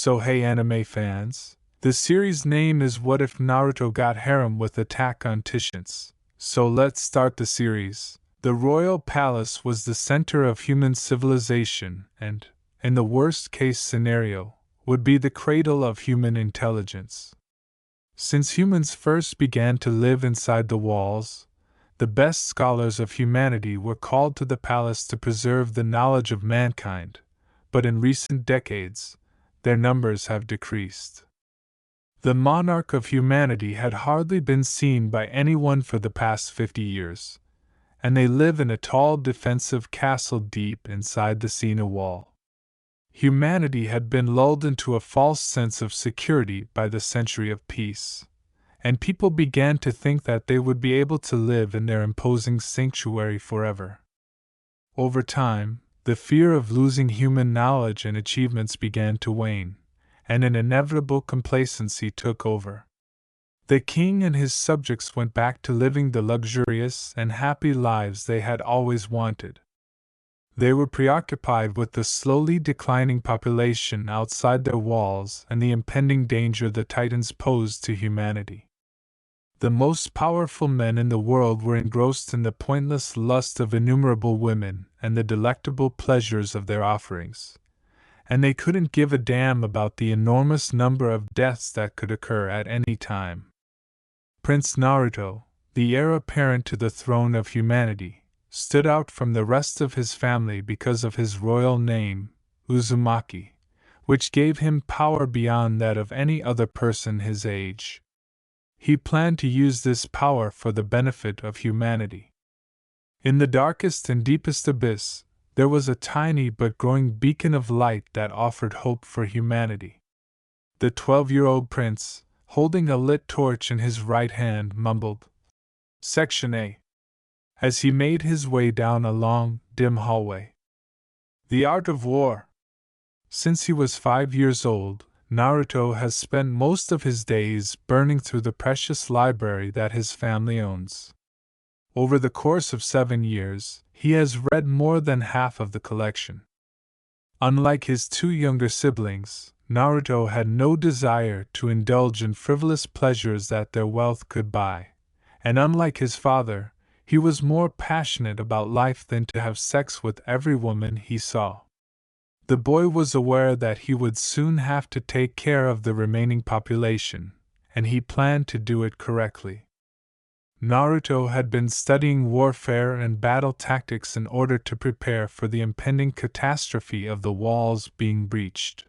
So hey anime fans, the series name is What If Naruto Got Harem with Attack on Titians. So let's start the series. The royal palace was the center of human civilization and, in the worst case scenario, would be the cradle of human intelligence. Since humans first began to live inside the walls, the best scholars of humanity were called to the palace to preserve the knowledge of mankind, but in recent decades, their numbers have decreased. The monarch of humanity had hardly been seen by anyone for the past 50 years, and they live in a tall defensive castle deep inside the Sina wall. Humanity had been lulled into a false sense of security by the century of peace, and people began to think that they would be able to live in their imposing sanctuary forever. Over time, the fear of losing human knowledge and achievements began to wane, and an inevitable complacency took over. The king and his subjects went back to living the luxurious and happy lives they had always wanted. They were preoccupied with the slowly declining population outside their walls and the impending danger the Titans posed to humanity. The most powerful men in the world were engrossed in the pointless lust of innumerable women and the delectable pleasures of their offerings, and they couldn't give a damn about the enormous number of deaths that could occur at any time. Prince Naruto, the heir apparent to the throne of humanity, stood out from the rest of his family because of his royal name, Uzumaki, which gave him power beyond that of any other person his age. He planned to use this power for the benefit of humanity. In the darkest and deepest abyss, there was a tiny but growing beacon of light that offered hope for humanity. The 12-year-old prince, holding a lit torch in his right hand, mumbled, "Section A," as he made his way down a long, dim hallway. The art of war. Since he was 5 years old, Naruto has spent most of his days burning through the precious library that his family owns. Over the course of 7 years, he has read more than half of the collection. Unlike his two younger siblings, Naruto had no desire to indulge in frivolous pleasures that their wealth could buy, and unlike his father, he was more passionate about life than to have sex with every woman he saw. The boy was aware that he would soon have to take care of the remaining population, and he planned to do it correctly. Naruto had been studying warfare and battle tactics in order to prepare for the impending catastrophe of the walls being breached.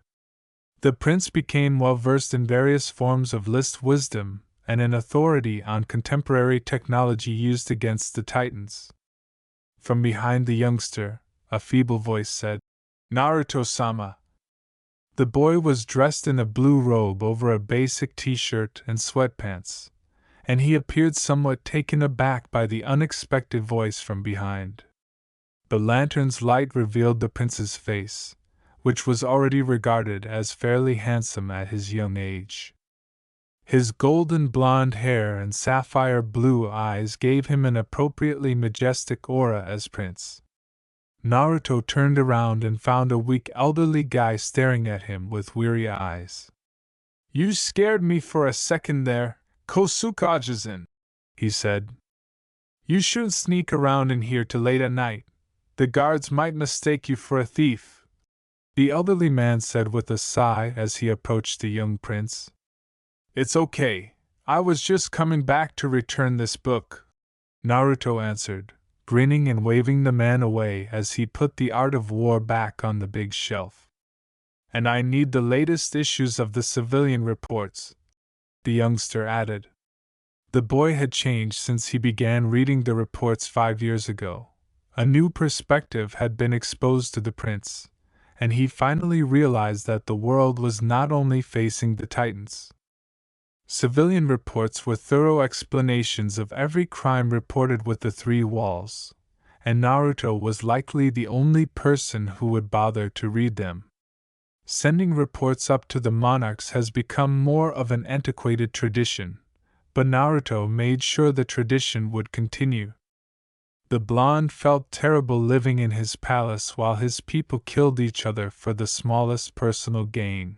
The prince became well versed in various forms of list wisdom and an authority on contemporary technology used against the Titans. From behind the youngster, a feeble voice said, "Naruto-sama." The boy was dressed in a blue robe over a basic t-shirt and sweatpants, and he appeared somewhat taken aback by the unexpected voice from behind. The lantern's light revealed the prince's face, which was already regarded as fairly handsome at his young age. His golden blonde hair and sapphire blue eyes gave him an appropriately majestic aura as prince. Naruto turned around and found a weak elderly guy staring at him with weary eyes. "You scared me for a second there, Kosukajizen," he said. "You shouldn't sneak around in here too late at night. The guards might mistake you for a thief," the elderly man said with a sigh as he approached the young prince. "It's okay, I was just coming back to return this book," Naruto answered, grinning and waving the man away as he put The Art of War back on the big shelf. "And I need the latest issues of the civilian reports," the youngster added. The boy had changed since he began reading the reports 5 years ago. A new perspective had been exposed to the prince, and he finally realized that the world was not only facing the Titans. Civilian reports were thorough explanations of every crime reported with the 3 walls, and Naruto was likely the only person who would bother to read them. Sending reports up to the monarchs has become more of an antiquated tradition, but Naruto made sure the tradition would continue. The blonde felt terrible living in his palace while his people killed each other for the smallest personal gain.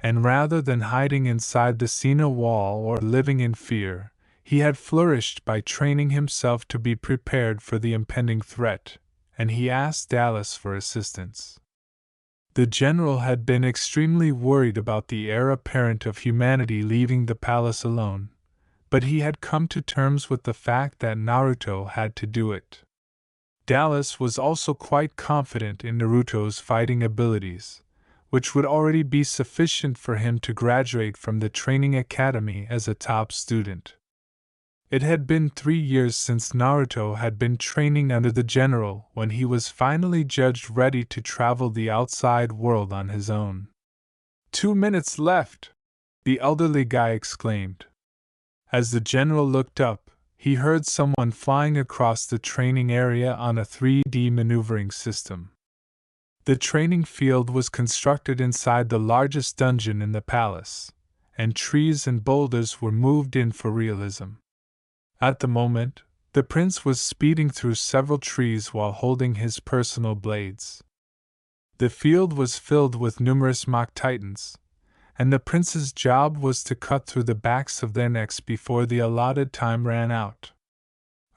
and rather than hiding inside the Sina wall or living in fear, he had flourished by training himself to be prepared for the impending threat, and he asked Dallas for assistance. The general had been extremely worried about the heir apparent of humanity leaving the palace alone, but he had come to terms with the fact that Naruto had to do it. Dallas was also quite confident in Naruto's fighting abilities, which would already be sufficient for him to graduate from the training academy as a top student. It had been 3 years since Naruto had been training under the general when he was finally judged ready to travel the outside world on his own. 2 minutes left! The elderly guy exclaimed. As the general looked up, he heard someone flying across the training area on a 3D maneuvering system. The training field was constructed inside the largest dungeon in the palace, and trees and boulders were moved in for realism. At the moment, the prince was speeding through several trees while holding his personal blades. The field was filled with numerous mock titans, and the prince's job was to cut through the backs of their necks before the allotted time ran out.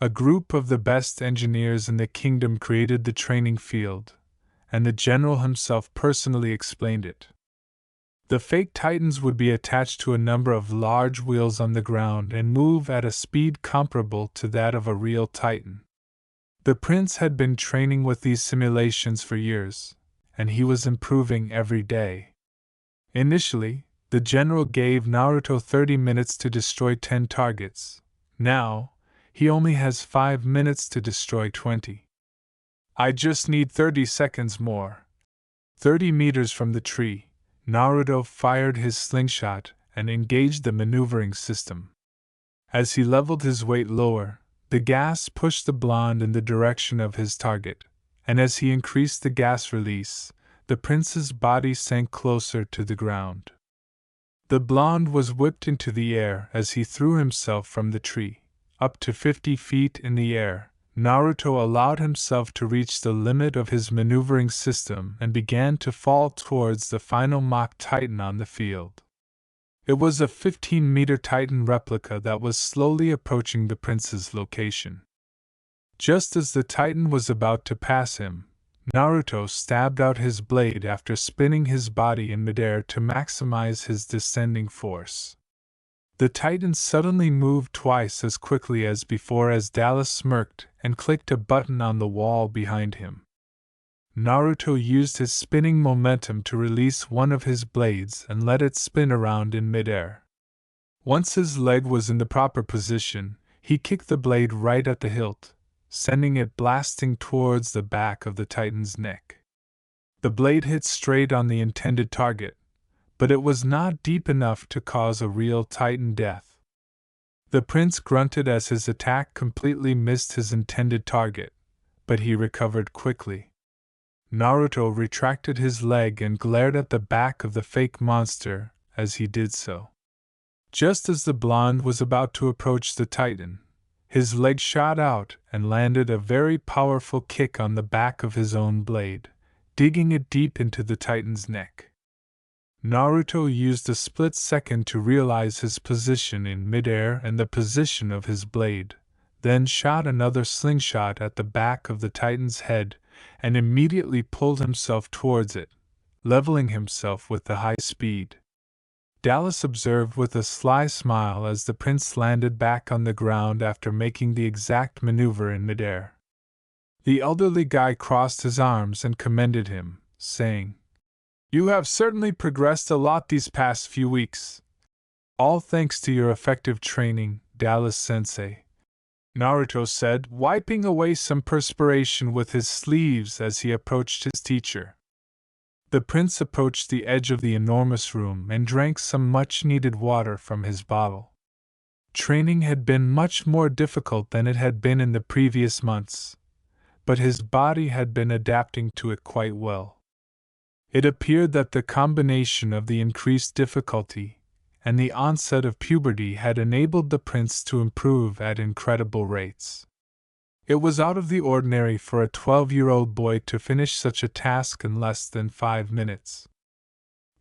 A group of the best engineers in the kingdom created the training field, and the general himself personally explained it. The fake titans would be attached to a number of large wheels on the ground and move at a speed comparable to that of a real titan. The prince had been training with these simulations for years, and he was improving every day. Initially, the general gave Naruto 30 minutes to destroy 10 targets. Now, he only has 5 minutes to destroy 20. I just need 30 seconds more. 30 meters from the tree, Naruto fired his slingshot and engaged the maneuvering system. As he leveled his weight lower, the gas pushed the blonde in the direction of his target, and as he increased the gas release, the prince's body sank closer to the ground. The blonde was whipped into the air as he threw himself from the tree. Up to 50 feet in the air, Naruto allowed himself to reach the limit of his maneuvering system and began to fall towards the final mock titan on the field. It was a 15-meter titan replica that was slowly approaching the prince's location. Just as the titan was about to pass him, Naruto stabbed out his blade after spinning his body in midair to maximize his descending force. The titan suddenly moved twice as quickly as before as Dallas smirked and clicked a button on the wall behind him. Naruto used his spinning momentum to release one of his blades and let it spin around in midair. Once his leg was in the proper position, he kicked the blade right at the hilt, sending it blasting towards the back of the titan's neck. The blade hit straight on the intended target, but it was not deep enough to cause a real titan death. The prince grunted as his attack completely missed his intended target, but he recovered quickly. Naruto retracted his leg and glared at the back of the fake monster as he did so. Just as the blonde was about to approach the titan, his leg shot out and landed a very powerful kick on the back of his own blade, digging it deep into the titan's neck. Naruto used a split second to realize his position in midair and the position of his blade, then shot another slingshot at the back of the titan's head and immediately pulled himself towards it, leveling himself with the high speed. Dallas observed with a sly smile as the prince landed back on the ground after making the exact maneuver in midair. The elderly guy crossed his arms and commended him, saying, "You have certainly progressed a lot these past few weeks. All thanks to your effective training, Dallas-sensei," Naruto said, wiping away some perspiration with his sleeves as he approached his teacher. The prince approached the edge of the enormous room and drank some much-needed water from his bottle. Training had been much more difficult than it had been in the previous months, but his body had been adapting to it quite well. It appeared that the combination of the increased difficulty and the onset of puberty had enabled the prince to improve at incredible rates. It was out of the ordinary for a 12-year-old boy to finish such a task in less than 5 minutes.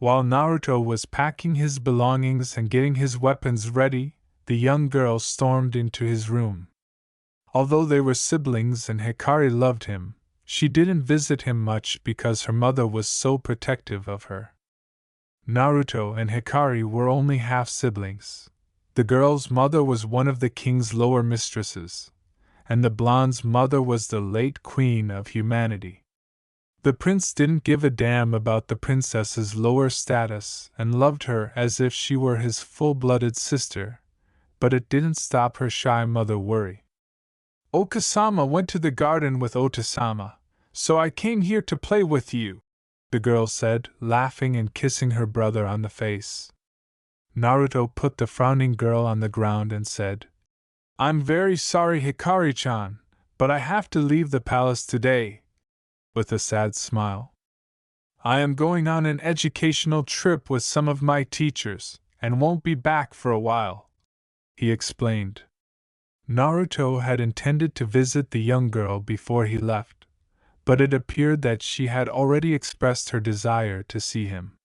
While Naruto was packing his belongings and getting his weapons ready, the young girl stormed into his room. Although they were siblings and Hikari loved him, she didn't visit him much because her mother was so protective of her. Naruto and Hikari were only half-siblings. The girl's mother was one of the king's lower mistresses, and the blonde's mother was the late queen of humanity. The prince didn't give a damn about the princess's lower status and loved her as if she were his full-blooded sister, but it didn't stop her shy mother worry. Okasama went to the garden with Otasama, so I came here to play with you, the girl said, laughing and kissing her brother on the face. Naruto put the frowning girl on the ground and said, I'm very sorry, Hikari-chan, but I have to leave the palace today, with a sad smile. I am going on an educational trip with some of my teachers, and won't be back for a while, he explained. Naruto had intended to visit the young girl before he left, but it appeared that she had already expressed her desire to see him.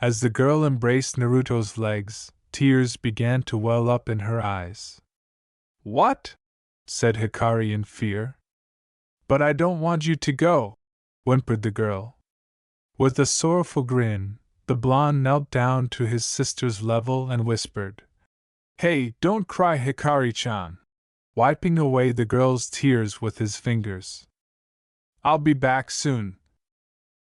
As the girl embraced Naruto's legs, tears began to well up in her eyes. What? Said Hikari in fear. But I don't want you to go, whimpered the girl. With a sorrowful grin, the blonde knelt down to his sister's level and whispered, Hey, don't cry, Hikari-chan, wiping away the girl's tears with his fingers. I'll be back soon.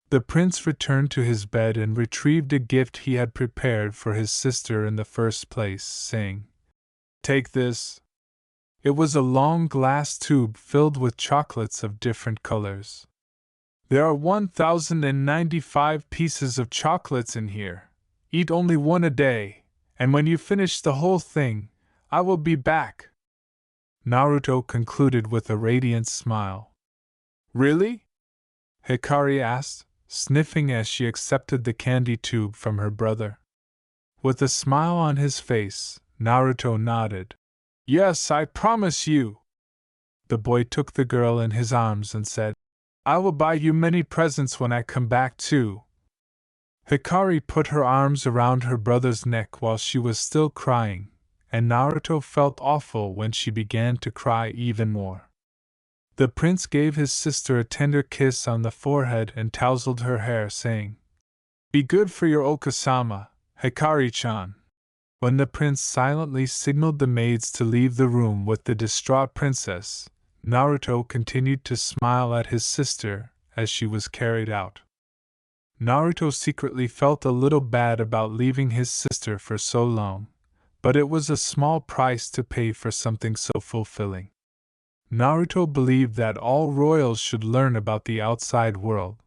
The prince returned to his bed and retrieved a gift he had prepared for his sister in the first place, saying, Take this. It was a long glass tube filled with chocolates of different colors. There are 1,095 pieces of chocolates in here. Eat only one a day, and when you finish the whole thing, I will be back. Naruto concluded with a radiant smile. Really? Hikari asked, sniffing as she accepted the candy tube from her brother. With a smile on his face, Naruto nodded. Yes, I promise you. The boy took the girl in his arms and said, I will buy you many presents when I come back too. Hikari put her arms around her brother's neck while she was still crying, and Naruto felt awful when she began to cry even more. The prince gave his sister a tender kiss on the forehead and tousled her hair, saying, Be good for your Okasama, Hikari-chan. When the prince silently signaled the maids to leave the room with the distraught princess, Naruto continued to smile at his sister as she was carried out. Naruto secretly felt a little bad about leaving his sister for so long, but it was a small price to pay for something so fulfilling. Naruto believed that all royals should learn about the outside world,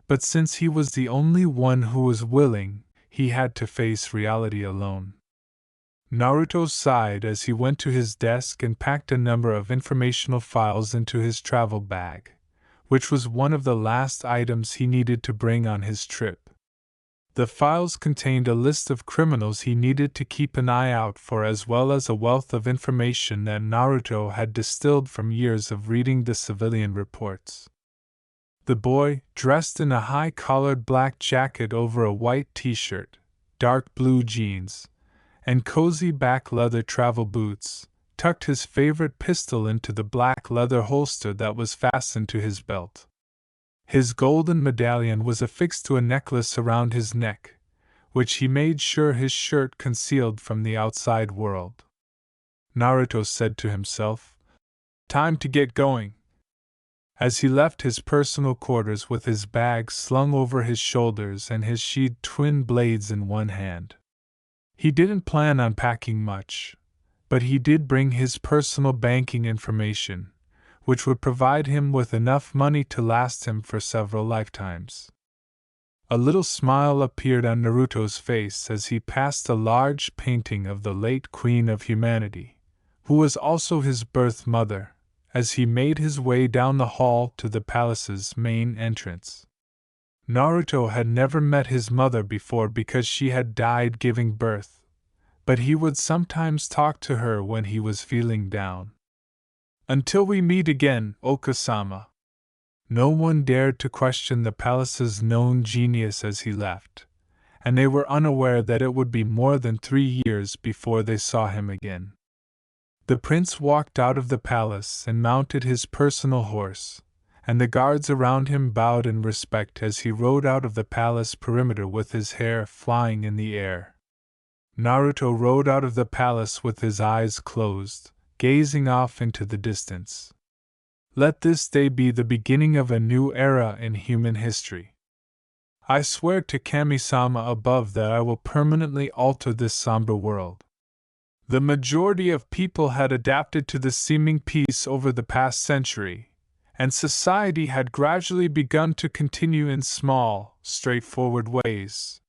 but since he was the only one who was willing, he had to face reality alone. Naruto sighed as he went to his desk and packed a number of informational files into his travel bag, which was one of the last items he needed to bring on his trip. The files contained a list of criminals he needed to keep an eye out for, as well as a wealth of information that Naruto had distilled from years of reading the civilian reports. The boy, dressed in a high-collared black jacket over a white t-shirt, dark blue jeans, and cozy back leather travel boots, tucked his favorite pistol into the black leather holster that was fastened to his belt. His golden medallion was affixed to a necklace around his neck, which he made sure his shirt concealed from the outside world. Naruto said to himself, Time to get going. As he left his personal quarters with his bag slung over his shoulders and his sheathed twin blades in one hand. He didn't plan on packing much, but he did bring his personal banking information, which would provide him with enough money to last him for several lifetimes. A little smile appeared on Naruto's face as he passed a large painting of the late Queen of Humanity, who was also his birth mother, as he made his way down the hall to the palace's main entrance. Naruto had never met his mother before because she had died giving birth, but he would sometimes talk to her when he was feeling down. Until we meet again, Okasama. No one dared to question the palace's known genius as he left, and they were unaware that it would be more than 3 years before they saw him again. The prince walked out of the palace and mounted his personal horse, and the guards around him bowed in respect as he rode out of the palace perimeter with his hair flying in the air. Naruto rode out of the palace with his eyes closed, gazing off into the distance. Let this day be the beginning of a new era in human history. I swear to Kami-sama above that I will permanently alter this somber world. The majority of people had adapted to the seeming peace over the past century, and society had gradually begun to continue in small, straightforward ways.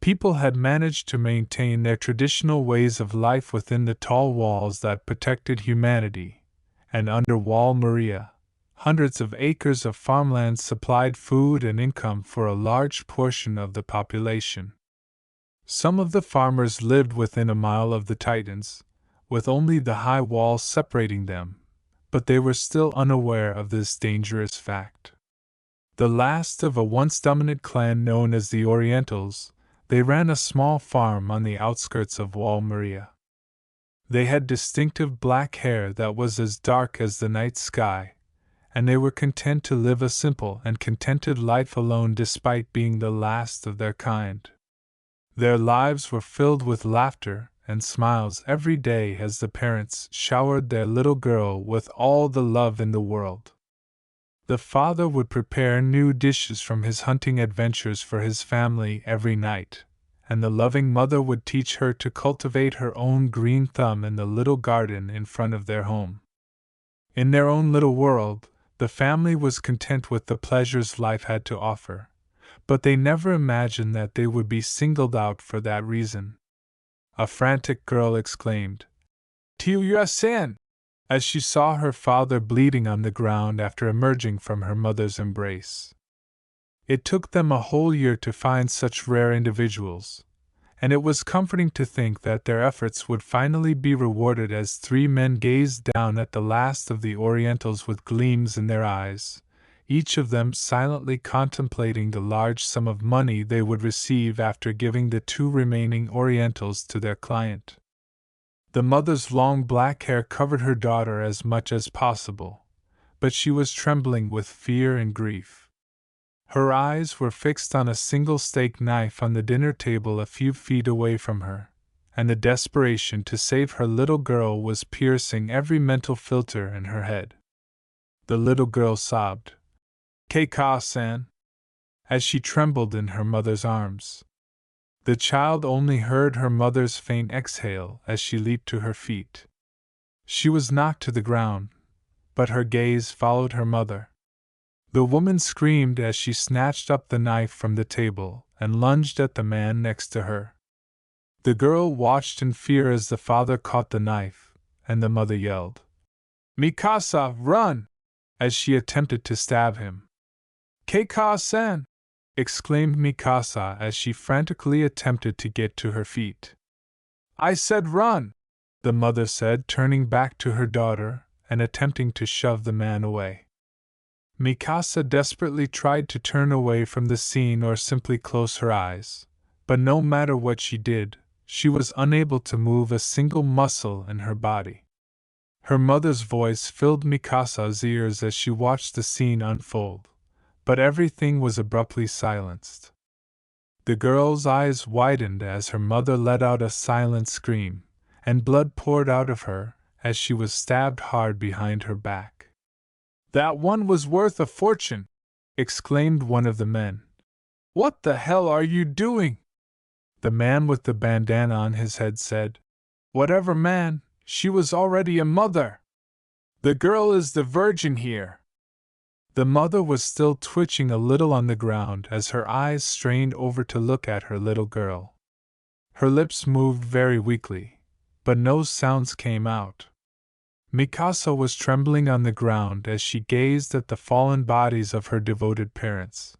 People had managed to maintain their traditional ways of life within the tall walls that protected humanity, and under Wall Maria, hundreds of acres of farmland supplied food and income for a large portion of the population. Some of the farmers lived within a mile of the Titans, with only the high wall separating them, but they were still unaware of this dangerous fact. The last of a once dominant clan known as the Orientals, they ran a small farm on the outskirts of Wall Maria. They had distinctive black hair that was as dark as the night sky, and they were content to live a simple and contented life alone despite being the last of their kind. Their lives were filled with laughter and smiles every day as the parents showered their little girl with all the love in the world. The father would prepare new dishes from his hunting adventures for his family every night, and the loving mother would teach her to cultivate her own green thumb in the little garden in front of their home. In their own little world, the family was content with the pleasures life had to offer, but they never imagined that they would be singled out for that reason. A frantic girl exclaimed, "Titian!" as she saw her father bleeding on the ground after emerging from her mother's embrace. It took them a whole year to find such rare individuals, and it was comforting to think that their efforts would finally be rewarded as three men gazed down at the last of the Orientals with gleams in their eyes, each of them silently contemplating the large sum of money they would receive after giving the two remaining Orientals to their client. The mother's long black hair covered her daughter as much as possible, but she was trembling with fear and grief. Her eyes were fixed on a single steak knife on the dinner table a few feet away from her, and the desperation to save her little girl was piercing every mental filter in her head. The little girl sobbed, "Keika-san," as she trembled in her mother's arms. The child only heard her mother's faint exhale as she leaped to her feet. She was knocked to the ground, but her gaze followed her mother. The woman screamed as she snatched up the knife from the table and lunged at the man next to her. The girl watched in fear as the father caught the knife, and the mother yelled, "Mikasa, run!" as she attempted to stab him. "Keika-san!" exclaimed Mikasa as she frantically attempted to get to her feet. "I said run!" the mother said, turning back to her daughter and attempting to shove the man away. Mikasa desperately tried to turn away from the scene or simply close her eyes, but no matter what she did, she was unable to move a single muscle in her body. Her mother's voice filled Mikasa's ears as she watched the scene unfold, but everything was abruptly silenced. The girl's eyes widened as her mother let out a silent scream, and blood poured out of her as she was stabbed hard behind her back. "That one was worth a fortune!" exclaimed one of the men. "What the hell are you doing?" The man with the bandana on his head said, "Whatever, man, she was already a mother. The girl is the virgin here." The mother was still twitching a little on the ground as her eyes strained over to look at her little girl. Her lips moved very weakly, but no sounds came out. Mikasa was trembling on the ground as she gazed at the fallen bodies of her devoted parents.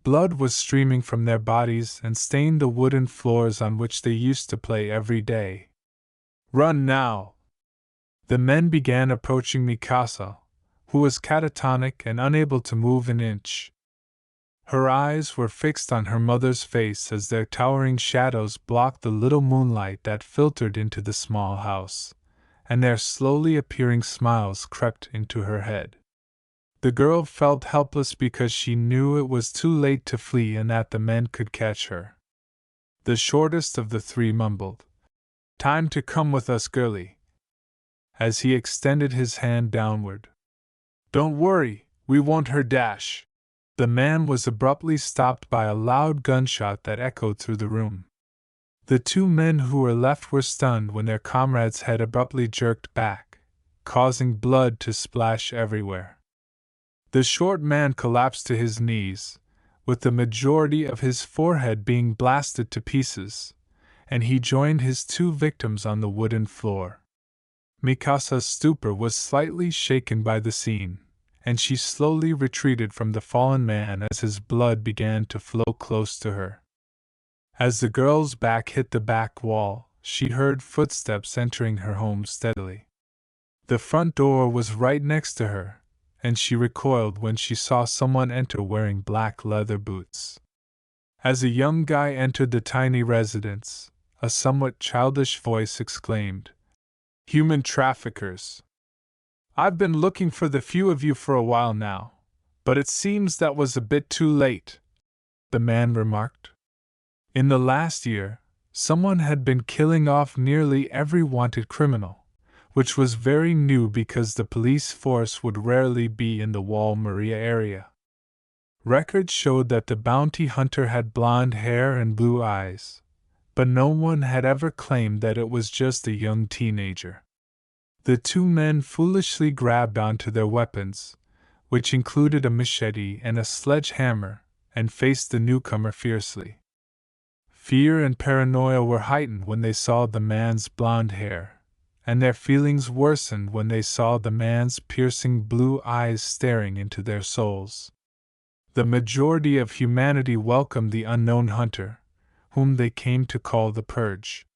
Blood was streaming from their bodies and stained the wooden floors on which they used to play every day. "Run now!" The men began approaching Mikasa, who was catatonic and unable to move an inch. Her eyes were fixed on her mother's face as their towering shadows blocked the little moonlight that filtered into the small house, and their slowly appearing smiles crept into her head. The girl felt helpless because she knew it was too late to flee and that the men could catch her. The shortest of the three mumbled, "Time to come with us, girlie," as he extended his hand downward. "Don't worry, we won't hurt Dash." The man was abruptly stopped by a loud gunshot that echoed through the room. The two men who were left were stunned when their comrade's head abruptly jerked back, causing blood to splash everywhere. The short man collapsed to his knees, with the majority of his forehead being blasted to pieces, and he joined his two victims on the wooden floor. Mikasa's stupor was slightly shaken by the scene, and she slowly retreated from the fallen man as his blood began to flow close to her. As the girl's back hit the back wall, she heard footsteps entering her home steadily. The front door was right next to her, and she recoiled when she saw someone enter wearing black leather boots. As a young guy entered the tiny residence, a somewhat childish voice exclaimed, "Human traffickers! I've been looking for the few of you for a while now, but it seems that was a bit too late," the man remarked. In the last year, someone had been killing off nearly every wanted criminal, which was very new because the police force would rarely be in the Wall Maria area. Records showed that the bounty hunter had blonde hair and blue eyes, but no one had ever claimed that it was just a young teenager. The two men foolishly grabbed onto their weapons, which included a machete and a sledgehammer, and faced the newcomer fiercely. Fear and paranoia were heightened when they saw the man's blonde hair, and their feelings worsened when they saw the man's piercing blue eyes staring into their souls. The majority of humanity welcomed the unknown hunter, whom they came to call the Purge.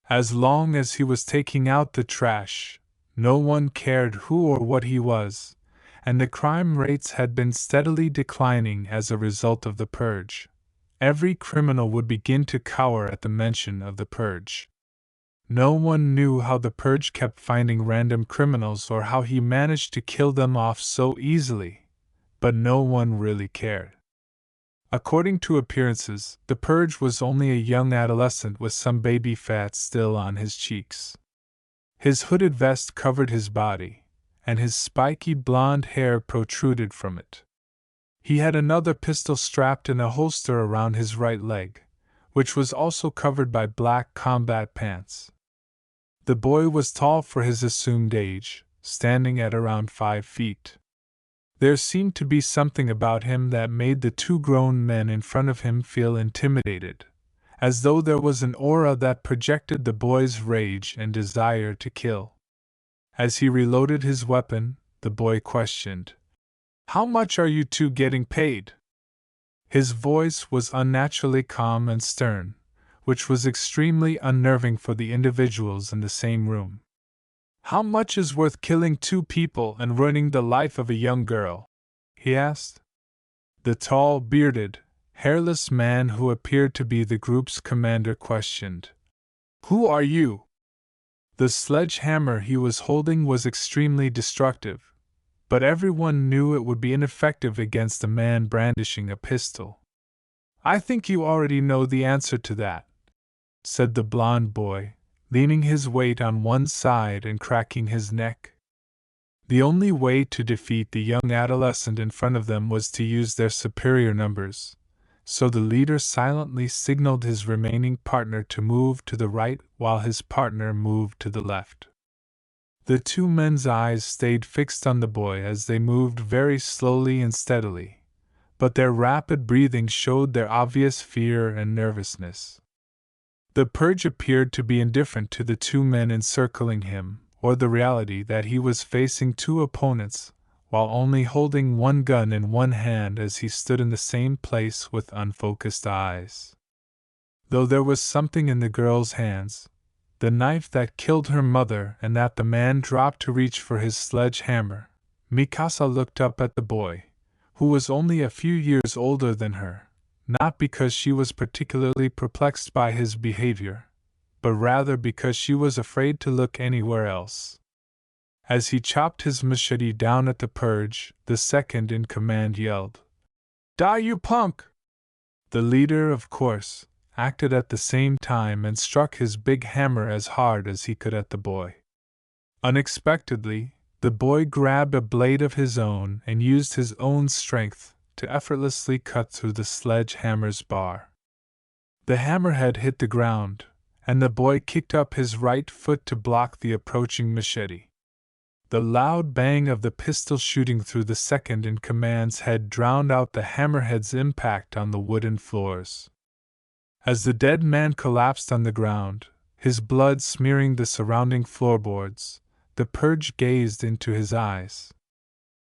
As long as he was taking out the trash, no one cared who or what he was, and the crime rates had been steadily declining as a result of the Purge. Every criminal would begin to cower at the mention of the Purge. No one knew how the Purge kept finding random criminals or how he managed to kill them off so easily, but no one really cared. According to appearances, the Purge was only a young adolescent with some baby fat still on his cheeks. His hooded vest covered his body, and his spiky blonde hair protruded from it. He had another pistol strapped in a holster around his right leg, which was also covered by black combat pants. The boy was tall for his assumed age, standing at around 5 feet. There seemed to be something about him that made the two grown men in front of him feel intimidated, as though there was an aura that projected the boy's rage and desire to kill. As he reloaded his weapon, the boy questioned, "How much are you two getting paid?" His voice was unnaturally calm and stern, which was extremely unnerving for the individuals in the same room. "How much is worth killing 2 people and ruining the life of a young girl?" he asked. The tall, bearded, hairless man who appeared to be the group's commander questioned, "Who are you?" The sledgehammer he was holding was extremely destructive, but everyone knew it would be ineffective against a man brandishing a pistol. "I think you already know the answer to that," said the blond boy, leaning his weight on one side and cracking his neck. The only way to defeat the young adolescent in front of them was to use their superior numbers, so the leader silently signaled his remaining partner to move to the right while his partner moved to the left. The two men's eyes stayed fixed on the boy as they moved very slowly and steadily, but their rapid breathing showed their obvious fear and nervousness. The Purge appeared to be indifferent to the two men encircling him, or the reality that he was facing 2 opponents, while only holding one gun in one hand as he stood in the same place with unfocused eyes. Though there was something in the girl's hands, the knife that killed her mother and that the man dropped to reach for his sledgehammer, Mikasa looked up at the boy, who was only a few years older than her, not because she was particularly perplexed by his behavior, but rather because she was afraid to look anywhere else. As he chopped his machete down at the purge, the second in command yelled, "Die, you punk!" The leader, of course, acted at the same time and struck his big hammer as hard as he could at the boy. Unexpectedly, the boy grabbed a blade of his own and used his own strength to effortlessly cut through the sledgehammer's bar. The hammerhead hit the ground, and the boy kicked up his right foot to block the approaching machete. The loud bang of the pistol shooting through the second in command's head drowned out the hammerhead's impact on the wooden floors. As the dead man collapsed on the ground, his blood smearing the surrounding floorboards, the purge gazed into his eyes.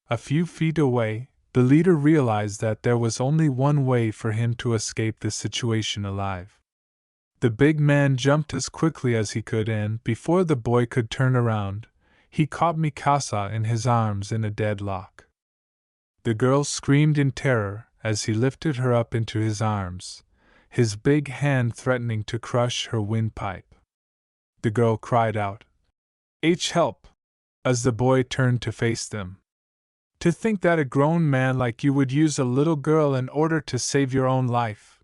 A few feet away, the leader realized that there was only one way for him to escape this situation alive. The big man jumped as quickly as he could, and, before the boy could turn around, he caught Mikasa in his arms in a deadlock. The girl screamed in terror as he lifted her up into his arms, his big hand threatening to crush her windpipe. The girl cried out, "Help!" as the boy turned to face them. "To think that a grown man like you would use a little girl in order to save your own life,"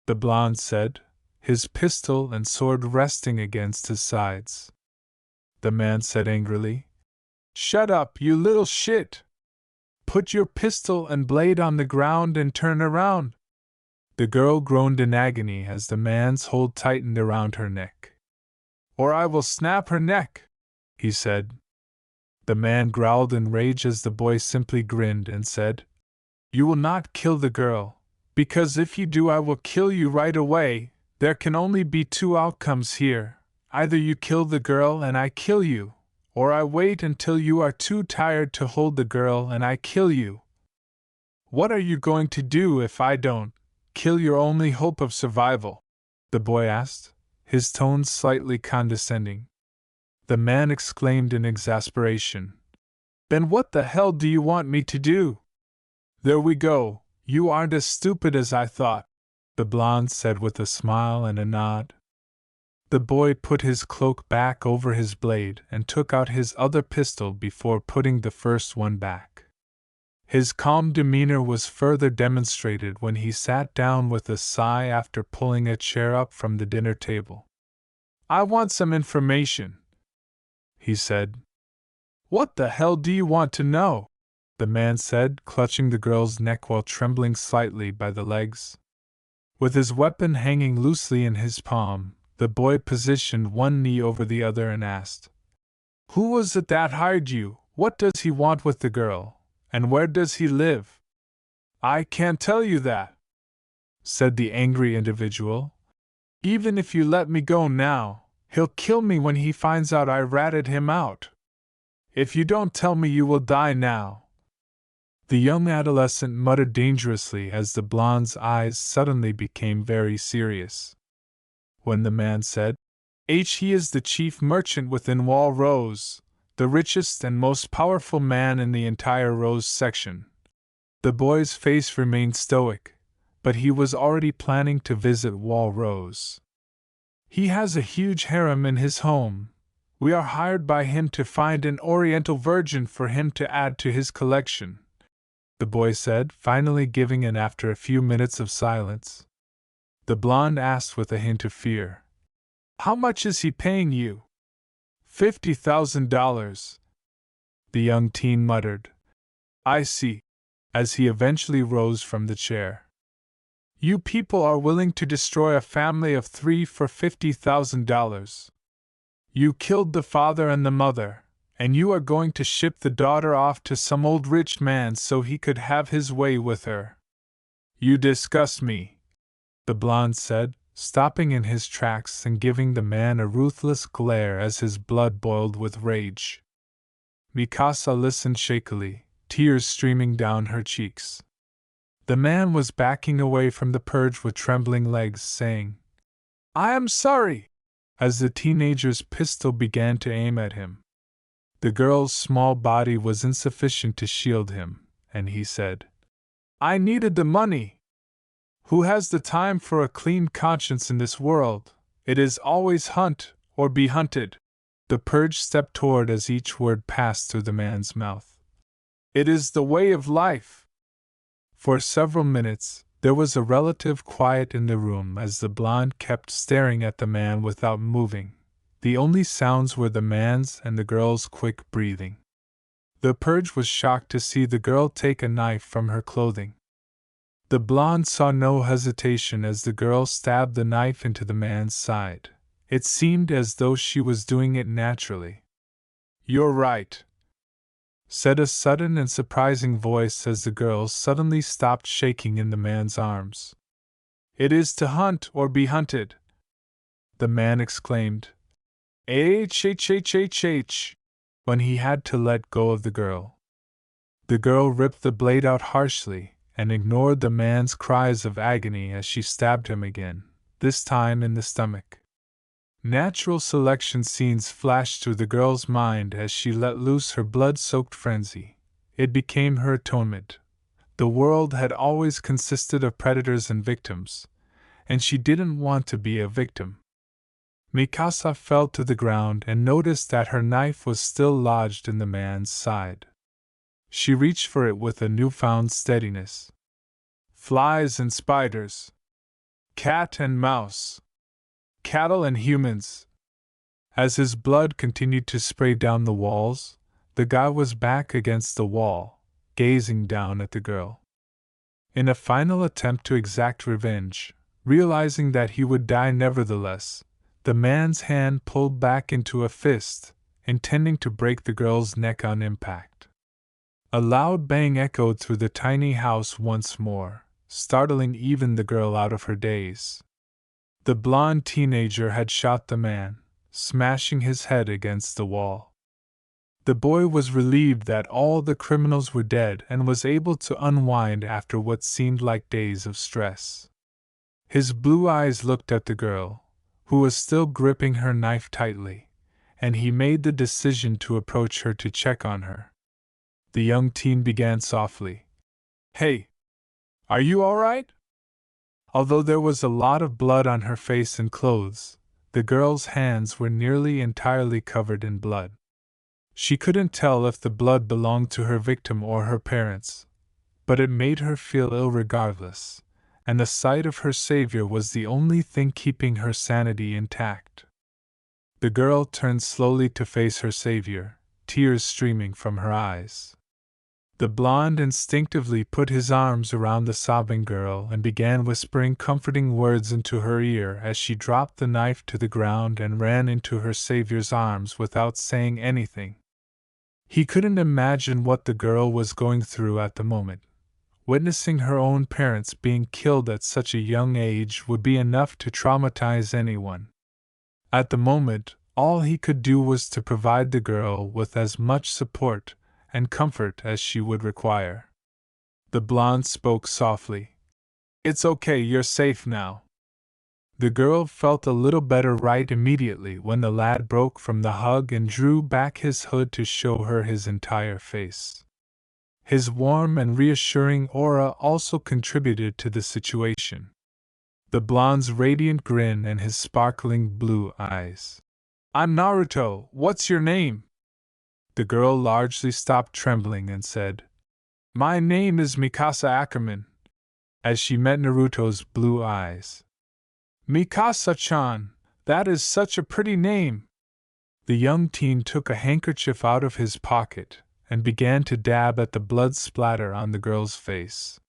the blonde said, his pistol and sword resting against his sides. The man said angrily, "Shut up, you little shit! Put your pistol and blade on the ground and turn around!" The girl groaned in agony as the man's hold tightened around her neck. "Or I will snap her neck," he said. The man growled in rage as the boy simply grinned and said, "You will not kill the girl, because if you do I will kill you right away. There can only be two outcomes here. Either you kill the girl and I kill you, or I wait until you are too tired to hold the girl and I kill you." "What are you going to do if I don't kill your only hope of survival?" the boy asked, his tone slightly condescending. The man exclaimed in exasperation, "Then what the hell do you want me to do?" "There we go, you aren't as stupid as I thought," the blonde said with a smile and a nod. The boy put his cloak back over his blade and took out his other pistol before putting the first one back. His calm demeanor was further demonstrated when he sat down with a sigh after pulling a chair up from the dinner table. "I want some information," he said. "What the hell do you want to know?" the man said, clutching the girl's neck while trembling slightly by the legs. With his weapon hanging loosely in his palm, the boy positioned one knee over the other and asked, "Who was it that hired you? What does he want with the girl? And where does he live?" "I can't tell you that," said the angry individual. "Even if you let me go now, he'll kill me when he finds out I ratted him out. If you don't tell me, you will die now." The young adolescent muttered dangerously as the blonde's eyes suddenly became very serious. When the man said, "He is the chief merchant within Wall Rose, the richest and most powerful man in the entire Rose section." The boy's face remained stoic, but he was already planning to visit Wall Rose. "He has a huge harem in his home. We are hired by him to find an Oriental virgin for him to add to his collection," the boy said, finally giving in after a few minutes of silence. The blonde asked with a hint of fear, "How much is he paying you?" $50,000. The young teen muttered, "I see," as he eventually rose from the chair. "You people are willing to destroy a family of 3 for $50,000. You killed the father and the mother, and you are going to ship the daughter off to some old rich man so he could have his way with her. You disgust me," the blonde said, stopping in his tracks and giving the man a ruthless glare as his blood boiled with rage. Mikasa listened shakily, tears streaming down her cheeks. The man was backing away from the purge with trembling legs, saying, "I am sorry," as the teenager's pistol began to aim at him. The girl's small body was insufficient to shield him, and he said, I needed the money. Who has the time for a clean conscience in this world? It is always hunt or be hunted. The purge stepped toward as each word passed through the man's mouth. It is the way of life. For several minutes, there was a relative quiet in the room as the blonde kept staring at the man without moving. The only sounds were the man's and the girl's quick breathing. The purge was shocked to see the girl take a knife from her clothing. The blonde saw no hesitation as the girl stabbed the knife into the man's side. It seemed as though she was doing it naturally. "You're right," said a sudden and surprising voice as the girl suddenly stopped shaking in the man's arms. "It is to hunt or be hunted," the man exclaimed. "H," when he had to let go of the girl. The girl ripped the blade out harshly and ignored the man's cries of agony as she stabbed him again, this time in the stomach. Natural selection scenes flashed through the girl's mind as she let loose her blood-soaked frenzy. It became her atonement. The world had always consisted of predators and victims, and she didn't want to be a victim. Mikasa fell to the ground and noticed that her knife was still lodged in the man's side. She reached for it with a newfound steadiness. Flies and spiders. Cat and mouse. Cattle and humans. As his blood continued to spray down the walls, the guy was back against the wall, gazing down at the girl. In a final attempt to exact revenge, realizing that he would die nevertheless, the man's hand pulled back into a fist, intending to break the girl's neck on impact. A loud bang echoed through the tiny house once more, startling even the girl out of her daze. The blonde teenager had shot the man, smashing his head against the wall. The boy was relieved that all the criminals were dead and was able to unwind after what seemed like days of stress. His blue eyes looked at the girl, who was still gripping her knife tightly, and he made the decision to approach her to check on her. The young teen began softly. "Hey, are you all right?" Although there was a lot of blood on her face and clothes, the girl's hands were nearly entirely covered in blood. She couldn't tell if the blood belonged to her victim or her parents, but it made her feel ill regardless, and the sight of her savior was the only thing keeping her sanity intact. The girl turned slowly to face her savior, tears streaming from her eyes. The blonde instinctively put his arms around the sobbing girl and began whispering comforting words into her ear as she dropped the knife to the ground and ran into her savior's arms without saying anything. He couldn't imagine what the girl was going through at the moment. Witnessing her own parents being killed at such a young age would be enough to traumatize anyone. At the moment, all he could do was to provide the girl with as much support and comfort as she would require. The blonde spoke softly. "It's okay, you're safe now." The girl felt a little better right immediately when the lad broke from the hug and drew back his hood to show her his entire face. His warm and reassuring aura also contributed to the situation. The blonde's radiant grin and his sparkling blue eyes. "I'm Naruto, what's your name?" The girl largely stopped trembling and said, "My name is Mikasa Ackerman," as she met Naruto's blue eyes. "Mikasa-chan, that is such a pretty name." The young teen took a handkerchief out of his pocket and began to dab at the blood splatter on the girl's face.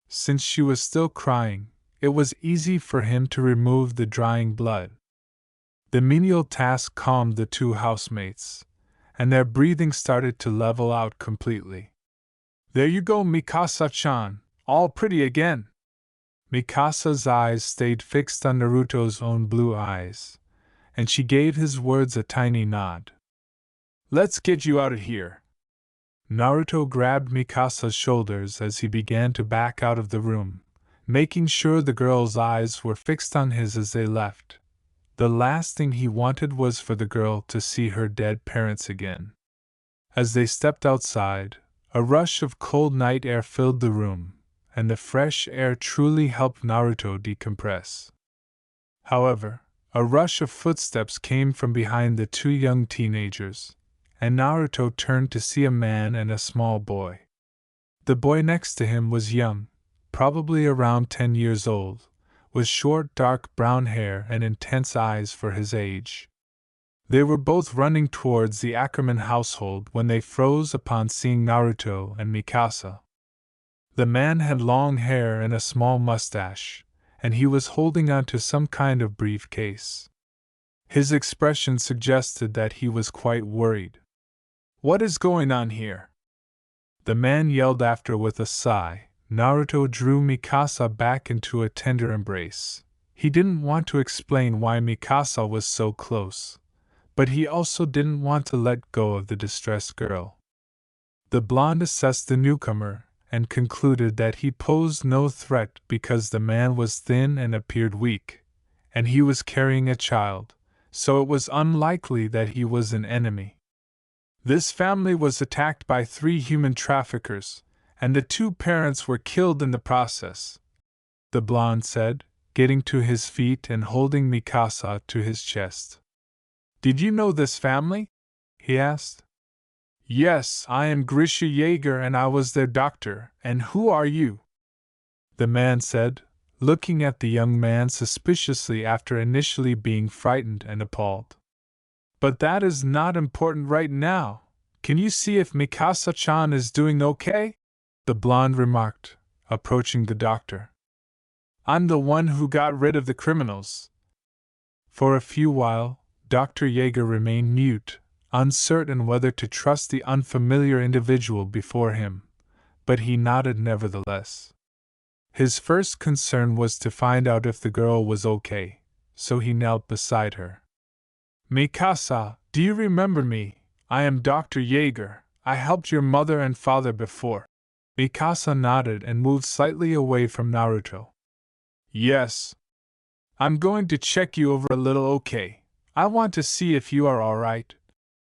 Since she was still crying, it was easy for him to remove the drying blood. The menial task calmed the two housemates, and their breathing started to level out completely. "There you go, Mikasa-chan, all pretty again." Mikasa's eyes stayed fixed on Naruto's own blue eyes, and she gave his words a tiny nod. "Let's get you out of here." Naruto grabbed Mikasa's shoulders as he began to back out of the room, making sure the girl's eyes were fixed on his as they left. The last thing he wanted was for the girl to see her dead parents again. As they stepped outside, a rush of cold night air filled the room, and the fresh air truly helped Naruto decompress. However, a rush of footsteps came from behind the two young teenagers, and Naruto turned to see a man and a small boy. The boy next to him was young, probably around 10 years old, with short dark brown hair and intense eyes for his age. They were both running towards the Ackerman household when they froze upon seeing Naruto and Mikasa. The man had long hair and a small mustache, and he was holding onto some kind of briefcase. His expression suggested that he was quite worried. "What is going on here?" the man yelled after with a sigh. Naruto drew Mikasa back into a tender embrace. He didn't want to explain why Mikasa was so close, but he also didn't want to let go of the distressed girl. The blonde assessed the newcomer and concluded that he posed no threat because the man was thin and appeared weak, and he was carrying a child, so it was unlikely that he was an enemy. This family was attacked by 3 human traffickers, and the 2 parents were killed in the process, the blonde said, getting to his feet and holding Mikasa to his chest. "Did you know this family?" he asked. "Yes, I am Grisha Jaeger and I was their doctor, and who are you?" the man said, looking at the young man suspiciously after initially being frightened and appalled. "But that is not important right now. Can you see if Mikasa-chan is doing okay?" the blonde remarked, approaching the doctor. "I'm the one who got rid of the criminals." For a few while, Dr. Jaeger remained mute, uncertain whether to trust the unfamiliar individual before him, but he nodded nevertheless. His first concern was to find out if the girl was okay, so he knelt beside her. "Mikasa, do you remember me? I am Dr. Jaeger. I helped your mother and father before." Mikasa nodded and moved slightly away from Naruto. "Yes. I'm going to check you over a little, okay? I want to see if you are alright,"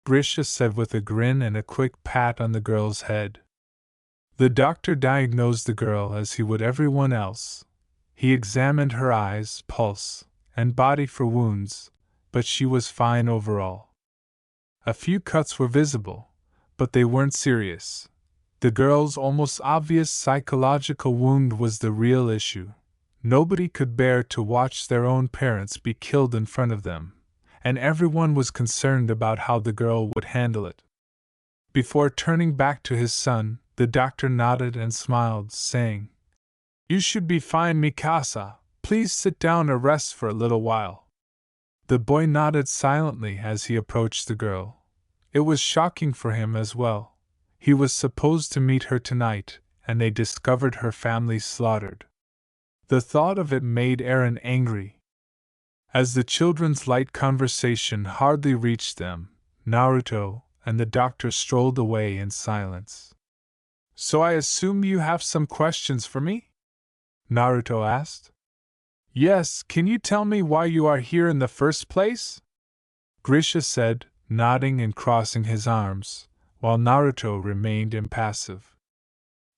Grisha said with a grin and a quick pat on the girl's head. The doctor diagnosed the girl as he would everyone else. He examined her eyes, pulse, and body for wounds, but she was fine overall. A few cuts were visible, but they weren't serious. The girl's almost obvious psychological wound was the real issue. Nobody could bear to watch their own parents be killed in front of them, and everyone was concerned about how the girl would handle it. Before turning back to his son, the doctor nodded and smiled, saying, "You should be fine, Mikasa. Please sit down or rest for a little while." The boy nodded silently as he approached the girl. It was shocking for him as well. He was supposed to meet her tonight, and they discovered her family slaughtered. The thought of it made Eren angry. As the children's light conversation hardly reached them, Naruto and the doctor strolled away in silence. "So I assume you have some questions for me?" Naruto asked. "Yes, can you tell me why you are here in the first place?" Grisha said, nodding and crossing his arms, while Naruto remained impassive.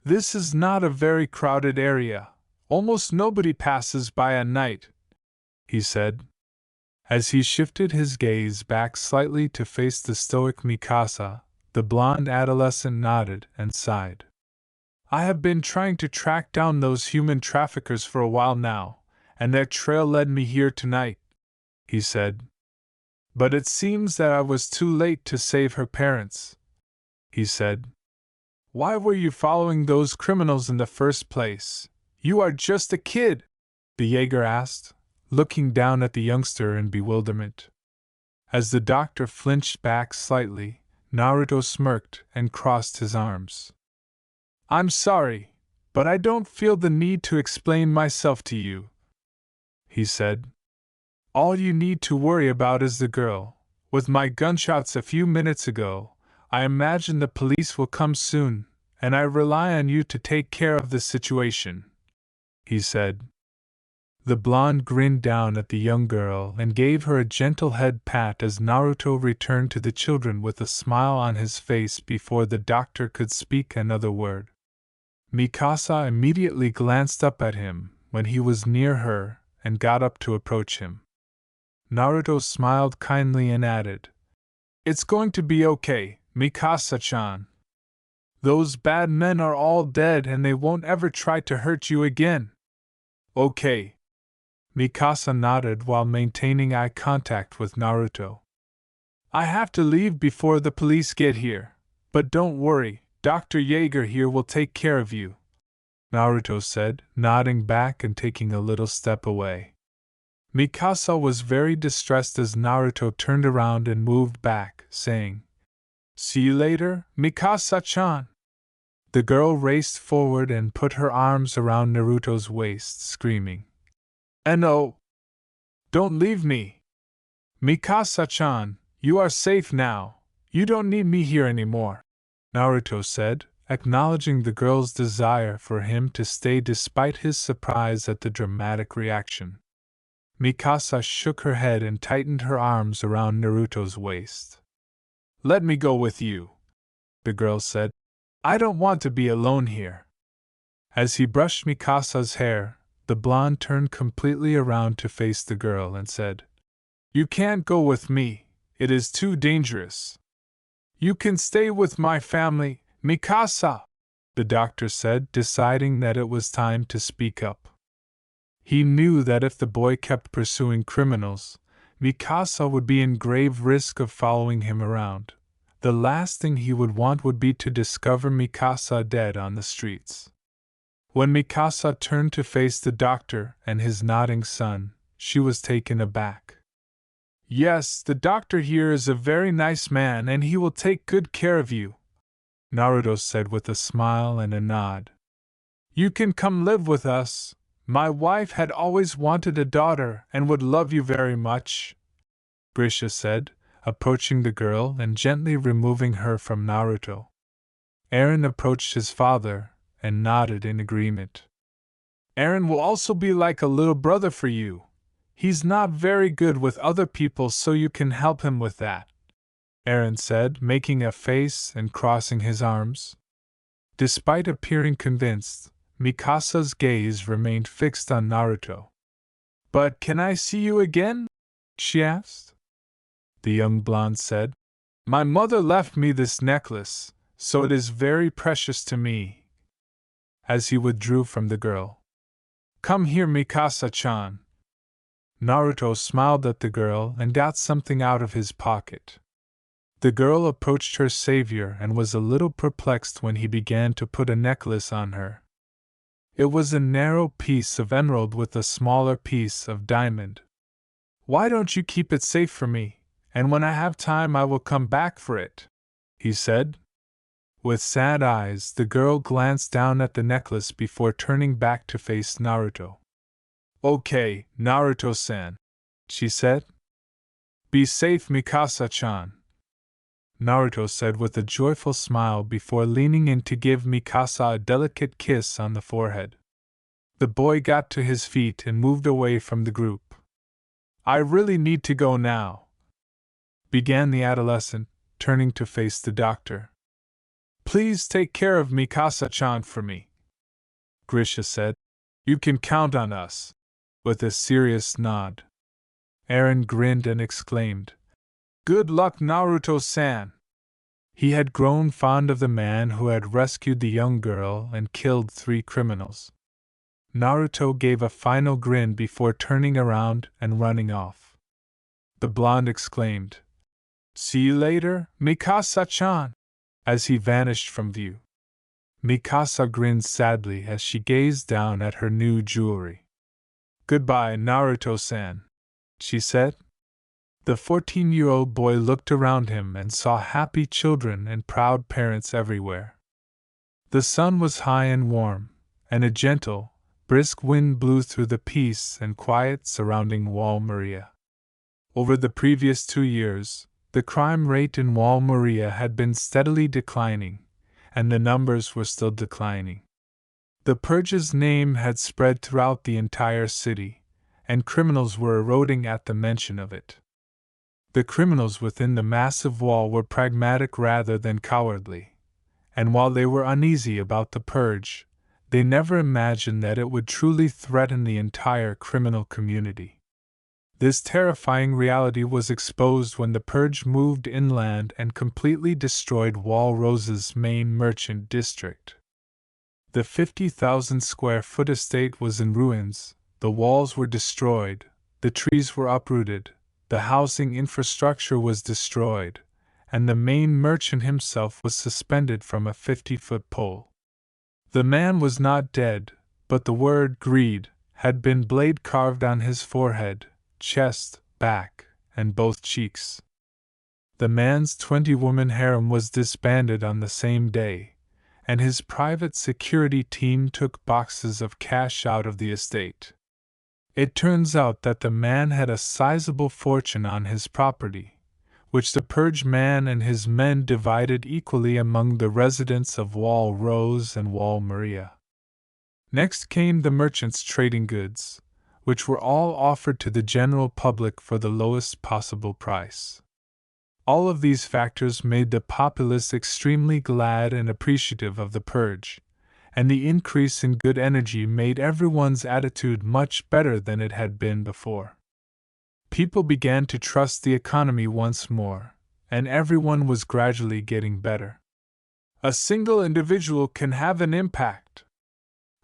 "This is not a very crowded area. Almost nobody passes by at night," he said. As he shifted his gaze back slightly to face the stoic Mikasa, the blonde adolescent nodded and sighed. "I have been trying to track down those human traffickers for a while now, and their trail led me here tonight," he said. "But it seems that I was too late to save her parents," he said. "Why were you following those criminals in the first place? You are just a kid," the Jaeger asked, looking down at the youngster in bewilderment. As the doctor flinched back slightly, Naruto smirked and crossed his arms. "I'm sorry, but I don't feel the need to explain myself to you," he said. "All you need to worry about is the girl. With my gunshots a few minutes ago, I imagine the police will come soon, and I rely on you to take care of the situation," he said. The blonde grinned down at the young girl and gave her a gentle head pat as Naruto returned to the children with a smile on his face before the doctor could speak another word. Mikasa immediately glanced up at him when he was near her and got up to approach him. Naruto smiled kindly and added, "It's going to be okay, Mikasa-chan. Those bad men are all dead and they won't ever try to hurt you again." "Okay." Mikasa nodded while maintaining eye contact with Naruto. "I have to leave before the police get here, but don't worry, Dr. Jaeger here will take care of you," Naruto said, nodding back and taking a little step away. Mikasa was very distressed as Naruto turned around and moved back, saying, "See you later, Mikasa-chan." The girl raced forward and put her arms around Naruto's waist, screaming, "No! Don't leave me! Mikasa-chan, you are safe now, you don't need me here anymore," Naruto said, acknowledging the girl's desire for him to stay despite his surprise at the dramatic reaction. Mikasa shook her head and tightened her arms around Naruto's waist. "Let me go with you," the girl said. "I don't want to be alone here." As he brushed Mikasa's hair, the blonde turned completely around to face the girl and said, "You can't go with me, it is too dangerous." "You can stay with my family, Mikasa," the doctor said, deciding that it was time to speak up. He knew that if the boy kept pursuing criminals, Mikasa would be in grave risk of following him around. The last thing he would want would be to discover Mikasa dead on the streets. When Mikasa turned to face the doctor and his nodding son, she was taken aback. "Yes, the doctor here is a very nice man and he will take good care of you," Naruto said with a smile and a nod. "You can come live with us. My wife had always wanted a daughter and would love you very much," Grisha said, approaching the girl and gently removing her from Naruto. Eren approached his father and nodded in agreement. "Eren will also be like a little brother for you. He's not very good with other people, so you can help him with that," Eren said, making a face and crossing his arms. Despite appearing convinced, Mikasa's gaze remained fixed on Naruto. "But can I see you again?" she asked. The young blonde said, "My mother left me this necklace, so it is very precious to me," as he withdrew from the girl. "Come here, Mikasa-chan." Naruto smiled at the girl and got something out of his pocket. The girl approached her savior and was a little perplexed when he began to put a necklace on her. It was a narrow piece of emerald with a smaller piece of diamond. "Why don't you keep it safe for me, and when I have time I will come back for it," he said. With sad eyes, the girl glanced down at the necklace before turning back to face Naruto. "Okay, Naruto-san," she said. "Be safe, Mikasa-chan," Naruto said with a joyful smile before leaning in to give Mikasa a delicate kiss on the forehead. The boy got to his feet and moved away from the group. "I really need to go now," began the adolescent, turning to face the doctor. "Please take care of Mikasa-chan for me," Grisha said. "You can count on us," with a serious nod. Eren grinned and exclaimed, "Good luck, Naruto-san!" He had grown fond of the man who had rescued the young girl and killed 3 criminals. Naruto gave a final grin before turning around and running off. The blonde exclaimed, "See you later, Mikasa-chan," as he vanished from view. Mikasa grinned sadly as she gazed down at her new jewelry. "Goodbye, Naruto-san," she said. The 14-year-old boy looked around him and saw happy children and proud parents everywhere. The sun was high and warm, and a gentle, brisk wind blew through the peace and quiet surrounding Wall Maria. Over the previous 2 years, the crime rate in Wall Maria had been steadily declining, and the numbers were still declining. The purge's name had spread throughout the entire city, and criminals were eroding at the mention of it. The criminals within the massive wall were pragmatic rather than cowardly, and while they were uneasy about the purge, They never imagined that it would truly threaten the entire criminal community. This terrifying reality was exposed when the purge moved inland and completely destroyed Walrose's main merchant district. The 50,000 square foot estate was in ruins, the walls were destroyed, the trees were uprooted, the housing infrastructure was destroyed, and the main merchant himself was suspended from a 50-foot pole. The man was not dead, but the word greed had been blade carved on his forehead, chest, back, and both cheeks. The man's 20-woman harem was disbanded on the same day, and his private security team took boxes of cash out of the estate. It turns out that the man had a sizable fortune on his property, which the purge man and his men divided equally among the residents of Wall Rose and Wall Maria. Next came the merchants trading goods, which were all offered to the general public for the lowest possible price. All of these factors made the populace extremely glad and appreciative of the purge, and the increase in good energy made everyone's attitude much better than it had been before. People began to trust the economy once more, and everyone was gradually getting better. A single individual can have an impact.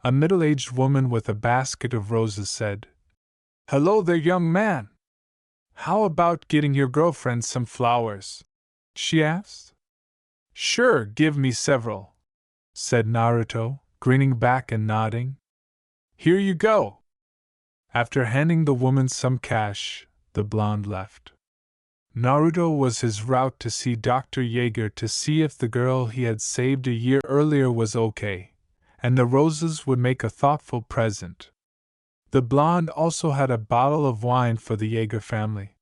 A middle-aged woman with a basket of roses said, "Hello there, young man. How about getting your girlfriend some flowers?" she asked. "Sure, give me several," said Naruto, grinning back and nodding. "Here you go." After handing the woman some cash, the blonde left. Naruto was his route to see Dr. Jaeger to see if the girl he had saved a year earlier was okay, and the roses would make a thoughtful present. The blonde also had a bottle of wine for the Jaeger family.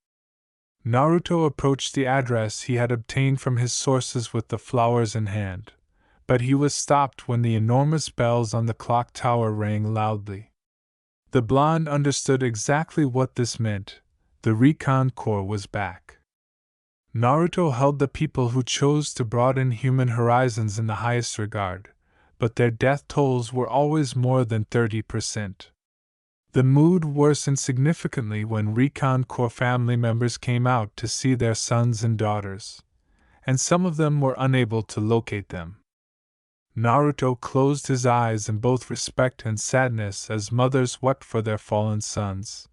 Naruto approached the address he had obtained from his sources with the flowers in hand, but he was stopped when the enormous bells on the clock tower rang loudly. The blonde understood exactly what this meant. The Recon Corps was back. Naruto held the people who chose to broaden human horizons in the highest regard, but their death tolls were always more than 30%. The mood worsened significantly when Recon Corps family members came out to see their sons and daughters, and some of them were unable to locate them. Naruto closed his eyes in both respect and sadness as mothers wept for their fallen sons.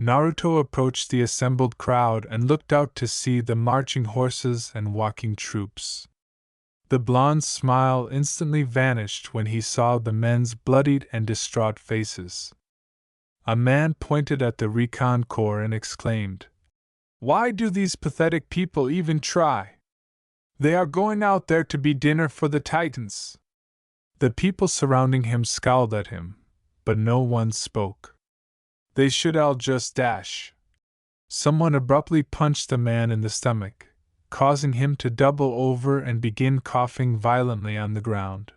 Naruto approached the assembled crowd and looked out to see the marching horses and walking troops. The blonde's smile instantly vanished when he saw the men's bloodied and distraught faces. A man pointed at the Recon Corps and exclaimed, "Why do these pathetic people even try? They are going out there to be dinner for the Titans." The people surrounding him scowled at him, but no one spoke. "They should all just dash." Someone abruptly punched the man in the stomach, causing him to double over and begin coughing violently on the ground.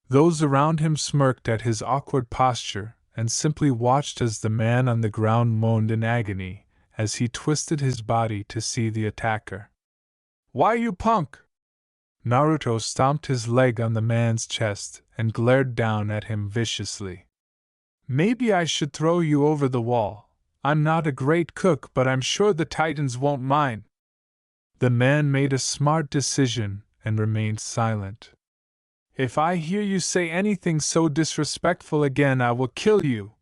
Those around him smirked at his awkward posture and simply watched as the man on the ground moaned in agony as he twisted his body to see the attacker. "Why, you punk!" Naruto stomped his leg on the man's chest and glared down at him viciously. "Maybe I should throw you over the wall. I'm not a great cook, but I'm sure the Titans won't mind." The man made a smart decision and remained silent. "If I hear you say anything so disrespectful again, I will kill you."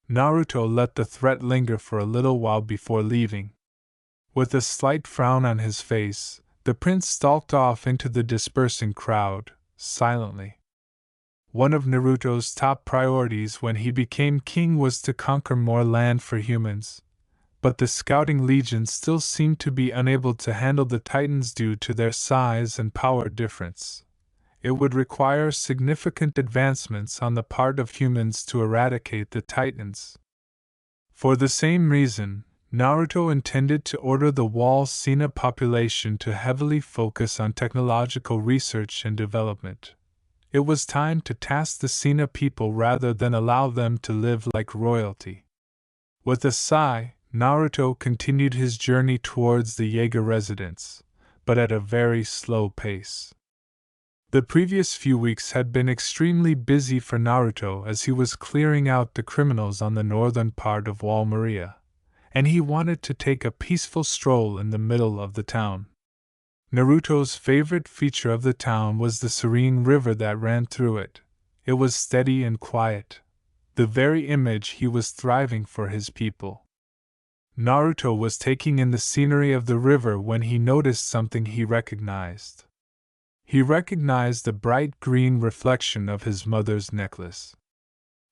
Naruto let the threat linger for a little while before leaving. With a slight frown on his face, the prince stalked off into the dispersing crowd, silently. One of Naruto's top priorities when he became king was to conquer more land for humans, but the scouting legion still seemed to be unable to handle the Titans due to their size and power difference. It would require significant advancements on the part of humans to eradicate the Titans. For the same reason, Naruto intended to order the Wall Sina population to heavily focus on technological research and development. It was time to task the Sina people rather than allow them to live like royalty. With a sigh, Naruto continued his journey towards the Jaeger residence, but at a very slow pace. The previous few weeks had been extremely busy for Naruto as he was clearing out the criminals on the northern part of Wall Maria, and he wanted to take a peaceful stroll in the middle of the town. Naruto's favorite feature of the town was the serene river that ran through it. It was steady and quiet, the very image he was thriving for his people. Naruto was taking in the scenery of the river when he noticed something he recognized. He recognized the bright green reflection of his mother's necklace.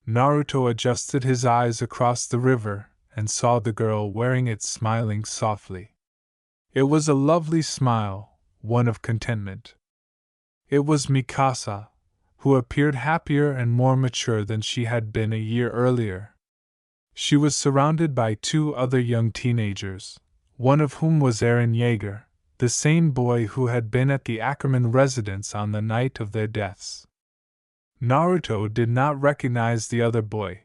Naruto adjusted his eyes across the river and saw the girl wearing it smiling softly. It was a lovely smile, one of contentment. It was Mikasa, who appeared happier and more mature than she had been a year earlier. She was surrounded by two other young teenagers, one of whom was Eren Yeager, the same boy who had been at the Ackerman residence on the night of their deaths. Naruto did not recognize the other boy,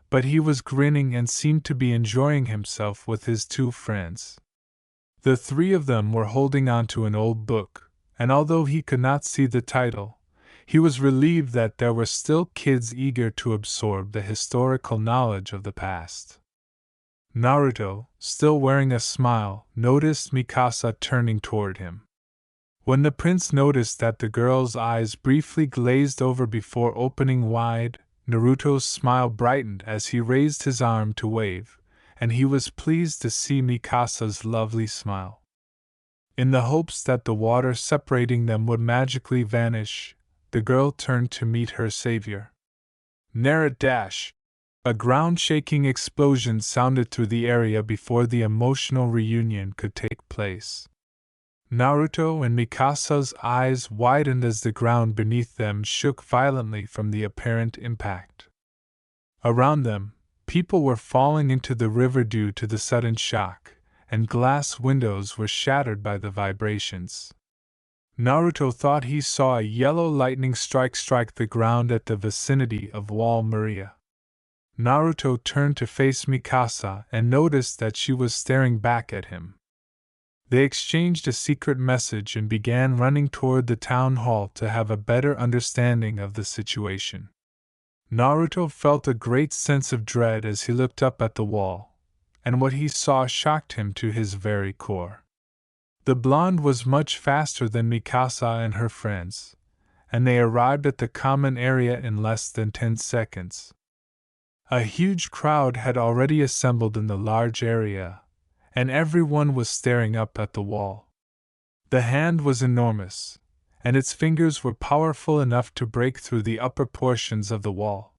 but he was grinning and seemed to be enjoying himself with his two friends. The three of them were holding on to an old book, and although he could not see the title, he was relieved that there were still kids eager to absorb the historical knowledge of the past. Naruto, still wearing a smile, noticed Mikasa turning toward him. When the prince noticed that the girl's eyes briefly glazed over before opening wide, Naruto's smile brightened as he raised his arm to wave, and he was pleased to see Mikasa's lovely smile. In the hopes that the water separating them would magically vanish, the girl turned to meet her savior. Nara dash! A ground-shaking explosion sounded through the area before the emotional reunion could take place. Naruto and Mikasa's eyes widened as the ground beneath them shook violently from the apparent impact. Around them, people were falling into the river due to the sudden shock, and glass windows were shattered by the vibrations. Naruto thought he saw a yellow lightning strike the ground at the vicinity of Wall Maria. Naruto turned to face Mikasa and noticed that she was staring back at him. They exchanged a secret message and began running toward the town hall to have a better understanding of the situation. Naruto felt a great sense of dread as he looked up at the wall, and what he saw shocked him to his very core. The blonde was much faster than Mikasa and her friends, and they arrived at the common area in less than 10 seconds. A huge crowd had already assembled in the large area, and everyone was staring up at the wall. The hand was enormous, and its fingers were powerful enough to break through the upper portions of the wall.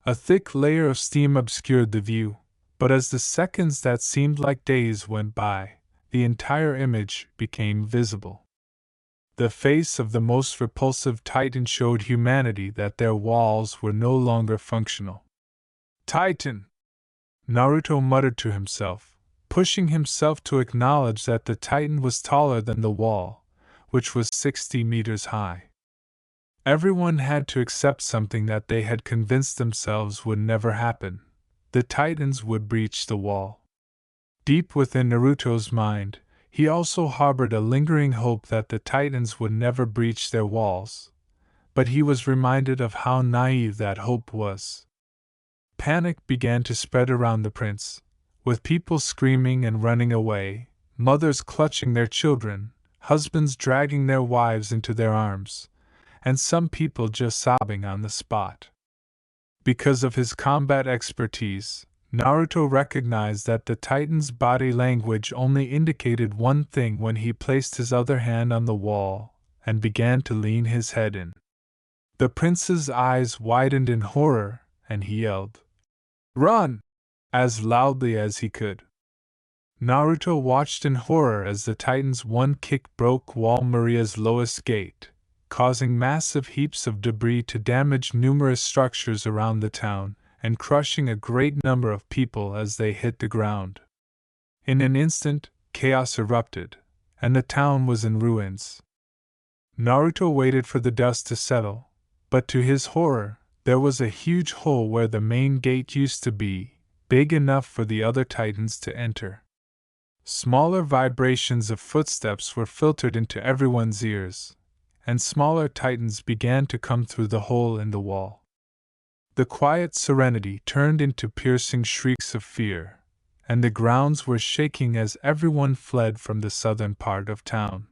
A thick layer of steam obscured the view, but as the seconds that seemed like days went by, the entire image became visible. The face of the most repulsive Titan showed humanity that their walls were no longer functional. Titan! Naruto muttered to himself, pushing himself to acknowledge that the Titan was taller than the wall, which was 60 meters high. Everyone had to accept something that they had convinced themselves would never happen. The Titans would breach the wall. Deep within Naruto's mind, he also harbored a lingering hope that the Titans would never breach their walls, but he was reminded of how naive that hope was. Panic began to spread around the prince, with people screaming and running away, mothers clutching their children, husbands dragging their wives into their arms, and some people just sobbing on the spot. Because of his combat expertise, Naruto recognized that the Titan's body language only indicated one thing when he placed his other hand on the wall and began to lean his head in. The prince's eyes widened in horror, and he yelled, "Run!" as loudly as he could. Naruto watched in horror as the Titan's one kick broke Wall Maria's lowest gate, causing massive heaps of debris to damage numerous structures around the town, and crushing a great number of people as they hit the ground. In an instant, chaos erupted, and the town was in ruins. Naruto waited for the dust to settle, but to his horror, there was a huge hole where the main gate used to be, big enough for the other Titans to enter. Smaller vibrations of footsteps were filtered into everyone's ears, and smaller titans began to come through the hole in the wall. The quiet serenity turned into piercing shrieks of fear, and the grounds were shaking as everyone fled from the southern part of town.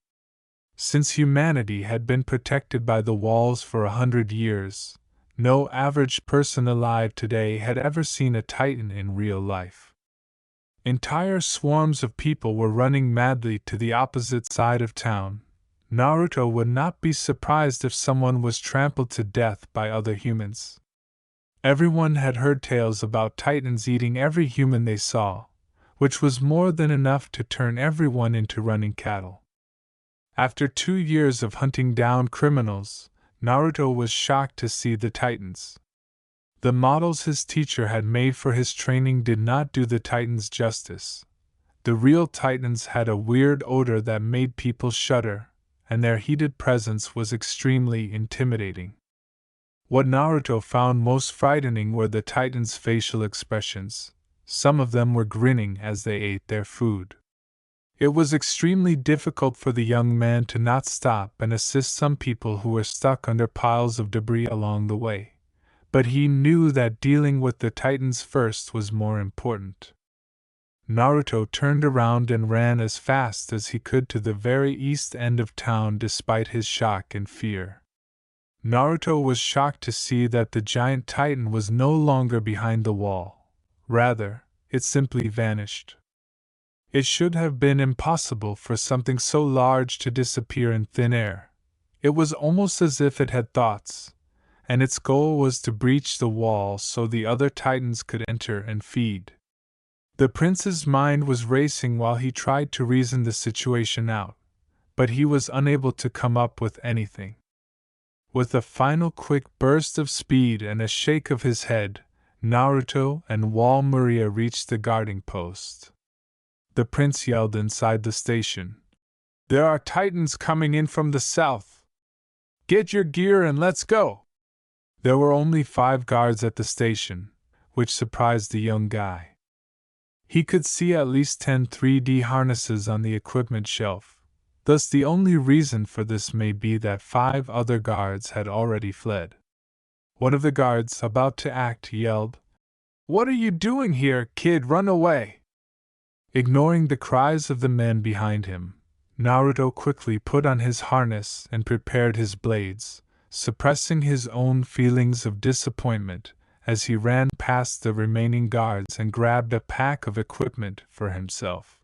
Since humanity had been protected by the walls for 100 years, no average person alive today had ever seen a titan in real life. Entire swarms of people were running madly to the opposite side of town. Naruto would not be surprised if someone was trampled to death by other humans. Everyone had heard tales about titans eating every human they saw, which was more than enough to turn everyone into running cattle. After 2 years of hunting down criminals, Naruto was shocked to see the titans. The models his teacher had made for his training did not do the titans justice. The real titans had a weird odor that made people shudder, and their heated presence was extremely intimidating. What Naruto found most frightening were the titans' facial expressions. Some of them were grinning as they ate their food. It was extremely difficult for the young man to not stop and assist some people who were stuck under piles of debris along the way. But he knew that dealing with the titans first was more important. Naruto turned around and ran as fast as he could to the very east end of town despite his shock and fear. Naruto was shocked to see that the giant titan was no longer behind the wall. Rather, it simply vanished. It should have been impossible for something so large to disappear in thin air. It was almost as if it had thoughts, and its goal was to breach the wall so the other titans could enter and feed. The prince's mind was racing while he tried to reason the situation out, but he was unable to come up with anything. With a final quick burst of speed and a shake of his head, Naruto and Wall Maria reached the guarding post. The prince yelled inside the station, "There are titans coming in from the south! Get your gear and let's go!" There were only 5 guards at the station, which surprised the young guy. He could see at least 10 3D harnesses on the equipment shelf, thus the only reason for this may be that 5 other guards had already fled. One of the guards, about to act, yelled, "What are you doing here, kid? Run away!" Ignoring the cries of the men behind him, Naruto quickly put on his harness and prepared his blades, suppressing his own feelings of disappointment as he ran past the remaining guards and grabbed a pack of equipment for himself.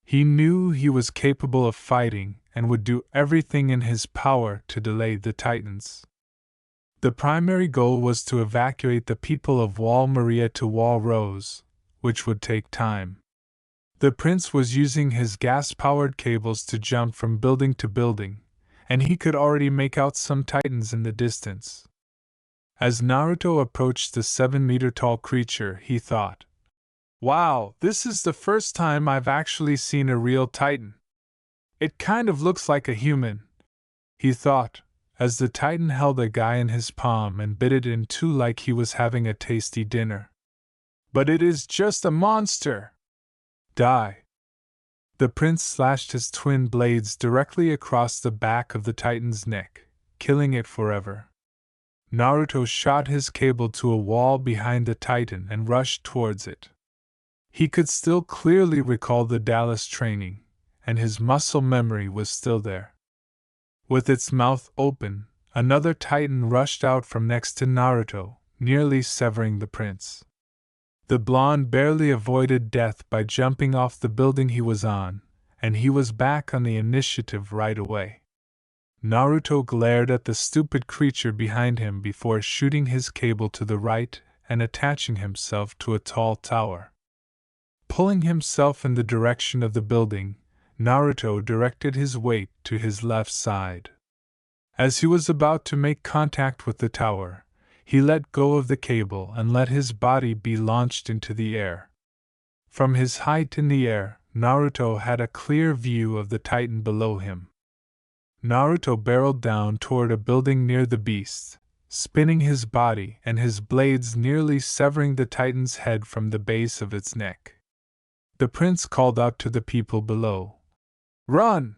He knew he was capable of fighting and would do everything in his power to delay the titans. The primary goal was to evacuate the people of Wall Maria to Wall Rose, which would take time. The prince was using his gas-powered cables to jump from building to building, and he could already make out some titans in the distance. As Naruto approached the 7-meter-tall creature, he thought, "Wow, this is the first time I've actually seen a real titan. It kind of looks like a human," he thought, as the titan held a guy in his palm and bit it in two like he was having a tasty dinner. "But it is just a monster! Die!" The prince slashed his twin blades directly across the back of the titan's neck, killing it forever. Naruto shot his cable to a wall behind the titan and rushed towards it. He could still clearly recall the Dallas training, and his muscle memory was still there. With its mouth open, another titan rushed out from next to Naruto, nearly severing the prince. The blonde barely avoided death by jumping off the building he was on, and he was back on the initiative right away. Naruto glared at the stupid creature behind him before shooting his cable to the right and attaching himself to a tall tower. Pulling himself in the direction of the building, Naruto directed his weight to his left side. As he was about to make contact with the tower, he let go of the cable and let his body be launched into the air. From his height in the air, Naruto had a clear view of the titan below him. Naruto barreled down toward a building near the beast, spinning his body and his blades nearly severing the titan's head from the base of its neck. The prince called out to the people below, "Run!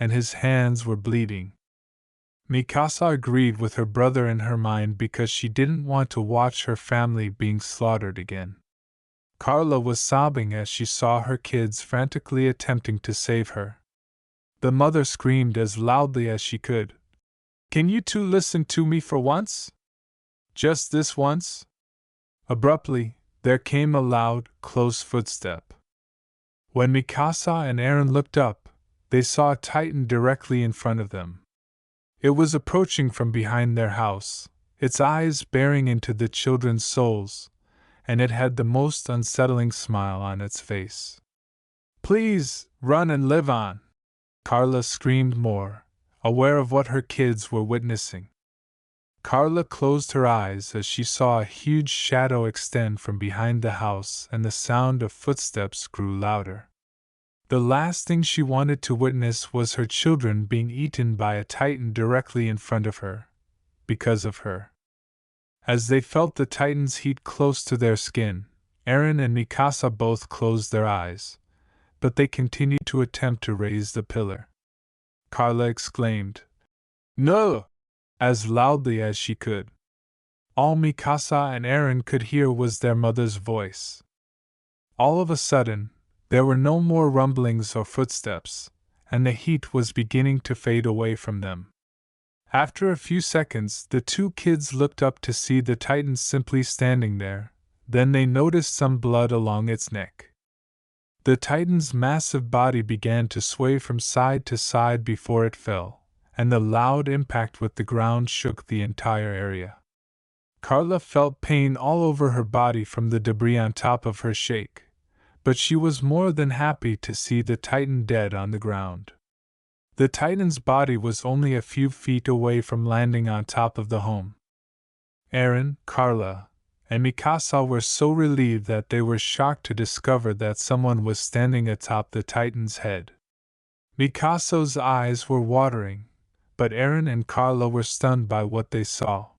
and his hands were bleeding. Mikasa agreed with her brother in her mind because she didn't want to watch her family being slaughtered again. Carla was sobbing as she saw her kids frantically attempting to save her. The mother screamed as loudly as she could. "Can you two listen to me for once? Just this once?" Abruptly, there came a loud, close footstep. When Mikasa and Eren looked up, they saw a Titan directly in front of them. It was approaching from behind their house, its eyes bearing into the children's souls, and it had the most unsettling smile on its face. "Please, run and live on!" Carla screamed more, aware of what her kids were witnessing. Carla closed her eyes as she saw a huge shadow extend from behind the house and the sound of footsteps grew louder. The last thing she wanted to witness was her children being eaten by a Titan directly in front of her, because of her. As they felt the Titan's heat close to their skin, Eren and Mikasa both closed their eyes, but they continued to attempt to raise the pillar. Carla exclaimed, "No!" as loudly as she could. All Mikasa and Eren could hear was their mother's voice. All of a sudden, there were no more rumblings or footsteps, and the heat was beginning to fade away from them. After a few seconds, the two kids looked up to see the Titan simply standing there, then they noticed some blood along its neck. The Titan's massive body began to sway from side to side before it fell, and the loud impact with the ground shook the entire area. Carla felt pain all over her body from the debris on top of her shake, but she was more than happy to see the Titan dead on the ground. The Titan's body was only a few feet away from landing on top of the home. Eren, Carla, and Mikasa were so relieved that they were shocked to discover that someone was standing atop the Titan's head. Mikasa's eyes were watering, but Eren and Carla were stunned by what they saw.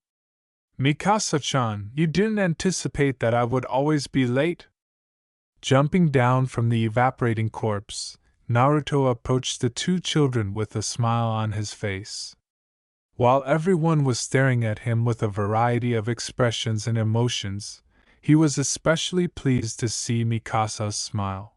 "Mikasa-chan, you didn't anticipate that I would always be late?" Jumping down from the evaporating corpse, Naruto approached the two children with a smile on his face. While everyone was staring at him with a variety of expressions and emotions, he was especially pleased to see Mikasa's smile.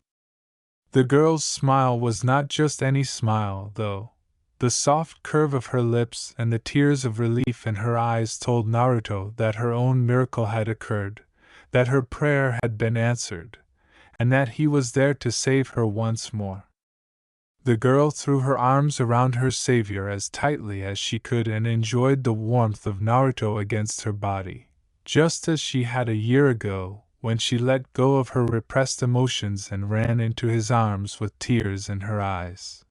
The girl's smile was not just any smile, though. The soft curve of her lips and the tears of relief in her eyes told Naruto that her own miracle had occurred, that her prayer had been answered, and that he was there to save her once more. The girl threw her arms around her savior as tightly as she could and enjoyed the warmth of Naruto against her body, just as she had a year ago when she let go of her repressed emotions and ran into his arms with tears in her eyes.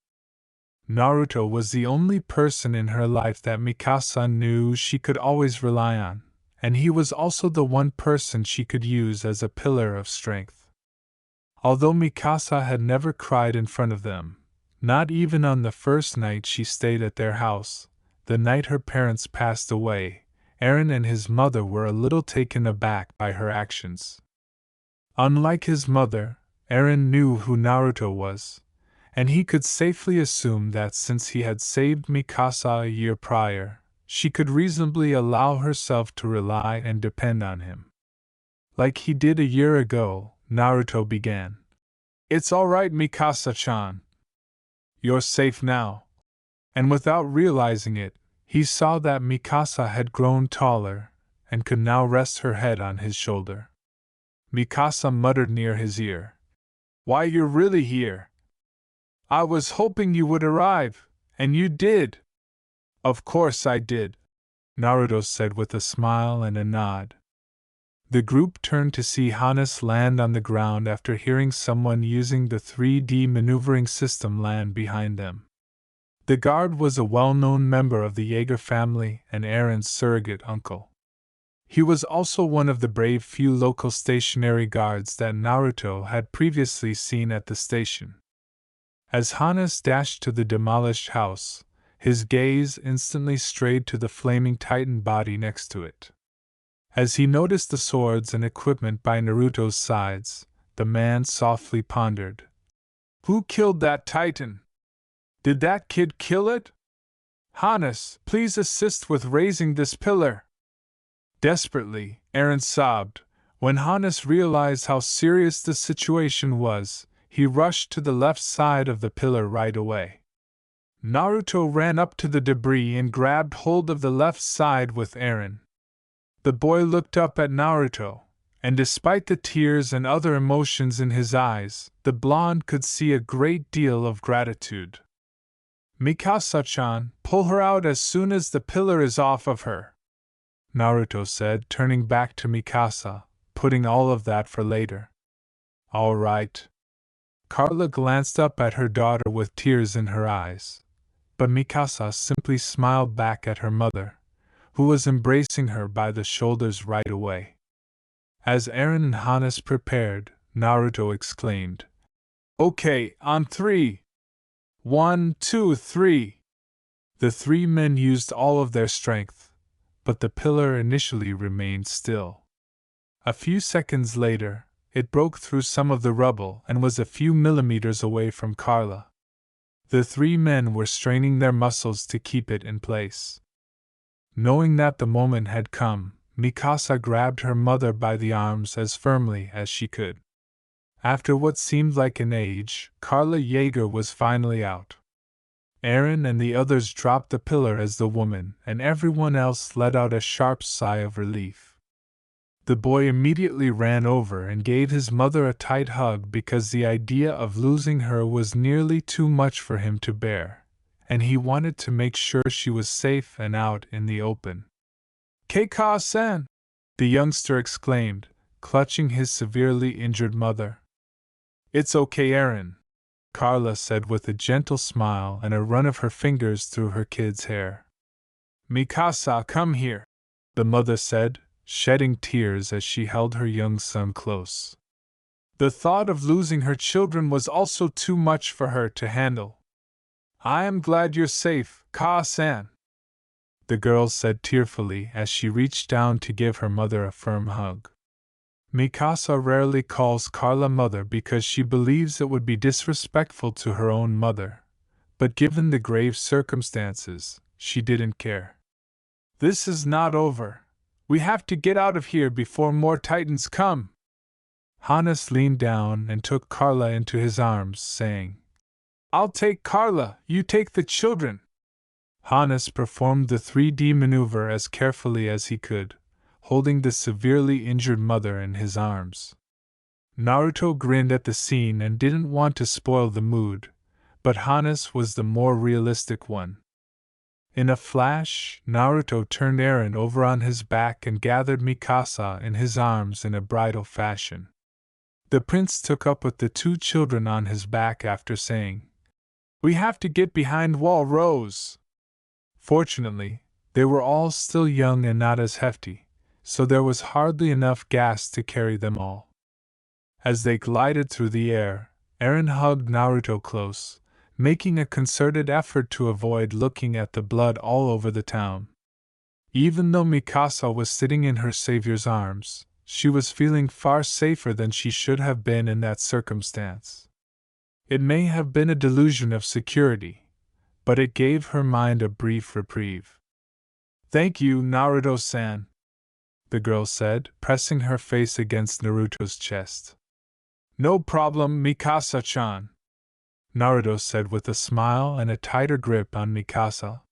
Naruto was the only person in her life that Mikasa knew she could always rely on, and he was also the one person she could use as a pillar of strength. Although Mikasa had never cried in front of them, not even on the first night she stayed at their house, the night her parents passed away, Eren and his mother were a little taken aback by her actions. Unlike his mother, Eren knew who Naruto was, and he could safely assume that since he had saved Mikasa a year prior, she could reasonably allow herself to rely and depend on him. Like he did a year ago, Naruto began. "It's all right, Mikasa-chan. You're safe now." And without realizing it, he saw that Mikasa had grown taller and could now rest her head on his shoulder. Mikasa muttered near his ear, "Why, you're really here. I was hoping you would arrive, and you did." "Of course I did," Naruto said with a smile and a nod. The group turned to see Hannes land on the ground after hearing someone using the 3D maneuvering system land behind them. The guard was a well-known member of the Jaeger family and Eren's surrogate uncle. He was also one of the brave few local stationary guards that Naruto had previously seen at the station. As Hannes dashed to the demolished house, his gaze instantly strayed to the flaming Titan body next to it. As he noticed the swords and equipment by Naruto's sides, the man softly pondered. "Who killed that Titan?" Did that kid kill it? Hannes, please assist with raising this pillar. Desperately, Eren sobbed. When Hannes realized how serious the situation was, he rushed to the left side of the pillar right away. Naruto ran up to the debris and grabbed hold of the left side with Eren. The boy looked up at Naruto, and despite the tears and other emotions in his eyes, the blonde could see a great deal of gratitude. Mikasa-chan, pull her out as soon as the pillar is off of her, Naruto said, turning back to Mikasa, putting all of that for later. All right. Carla glanced up at her daughter with tears in her eyes, but Mikasa simply smiled back at her mother, who was embracing her by the shoulders right away. As Eren and Hannes prepared, Naruto exclaimed, "Okay, on 3. 1, 2, 3. The three men used all of their strength, but the pillar initially remained still. A few seconds later, it broke through some of the rubble and was a few millimeters away from Carla. The three men were straining their muscles to keep it in place. Knowing that the moment had come, Mikasa grabbed her mother by the arms as firmly as she could. After what seemed like an age, Carla Jaeger was finally out. Eren and the others dropped the pillar as the woman and everyone else let out a sharp sigh of relief. The boy immediately ran over and gave his mother a tight hug because the idea of losing her was nearly too much for him to bear, and he wanted to make sure she was safe and out in the open. "Keika-san!" the youngster exclaimed, clutching his severely injured mother. "It's okay, Eren," Carla said with a gentle smile and a run of her fingers through her kid's hair. "Mikasa, come here," the mother said, shedding tears as she held her young son close. The thought of losing her children was also too much for her to handle. "I am glad you're safe, Ka-san," the girl said tearfully as she reached down to give her mother a firm hug. Mikasa rarely calls Carla mother because she believes it would be disrespectful to her own mother, but given the grave circumstances, she didn't care. "This is not over. We have to get out of here before more Titans come." Hannes leaned down and took Carla into his arms, saying, "I'll take Carla, you take the children." Hannes performed the 3D maneuver as carefully as he could, holding the severely injured mother in his arms. Naruto grinned at the scene and didn't want to spoil the mood, but Hannes was the more realistic one. In a flash, Naruto turned Eren over on his back and gathered Mikasa in his arms in a bridal fashion. The prince took up with the two children on his back after saying, "We have to get behind wall Rose." Fortunately, they were all still young and not as hefty, so there was hardly enough gas to carry them all. As they glided through the air, Eren hugged Naruto close, making a concerted effort to avoid looking at the blood all over the town. Even though Mikasa was sitting in her savior's arms, she was feeling far safer than she should have been in that circumstance. It may have been a delusion of security, but it gave her mind a brief reprieve. "Thank you, Naruto-san," the girl said, pressing her face against Naruto's chest. "No problem, Mikasa-chan," Naruto said with a smile and a tighter grip on Mikasa.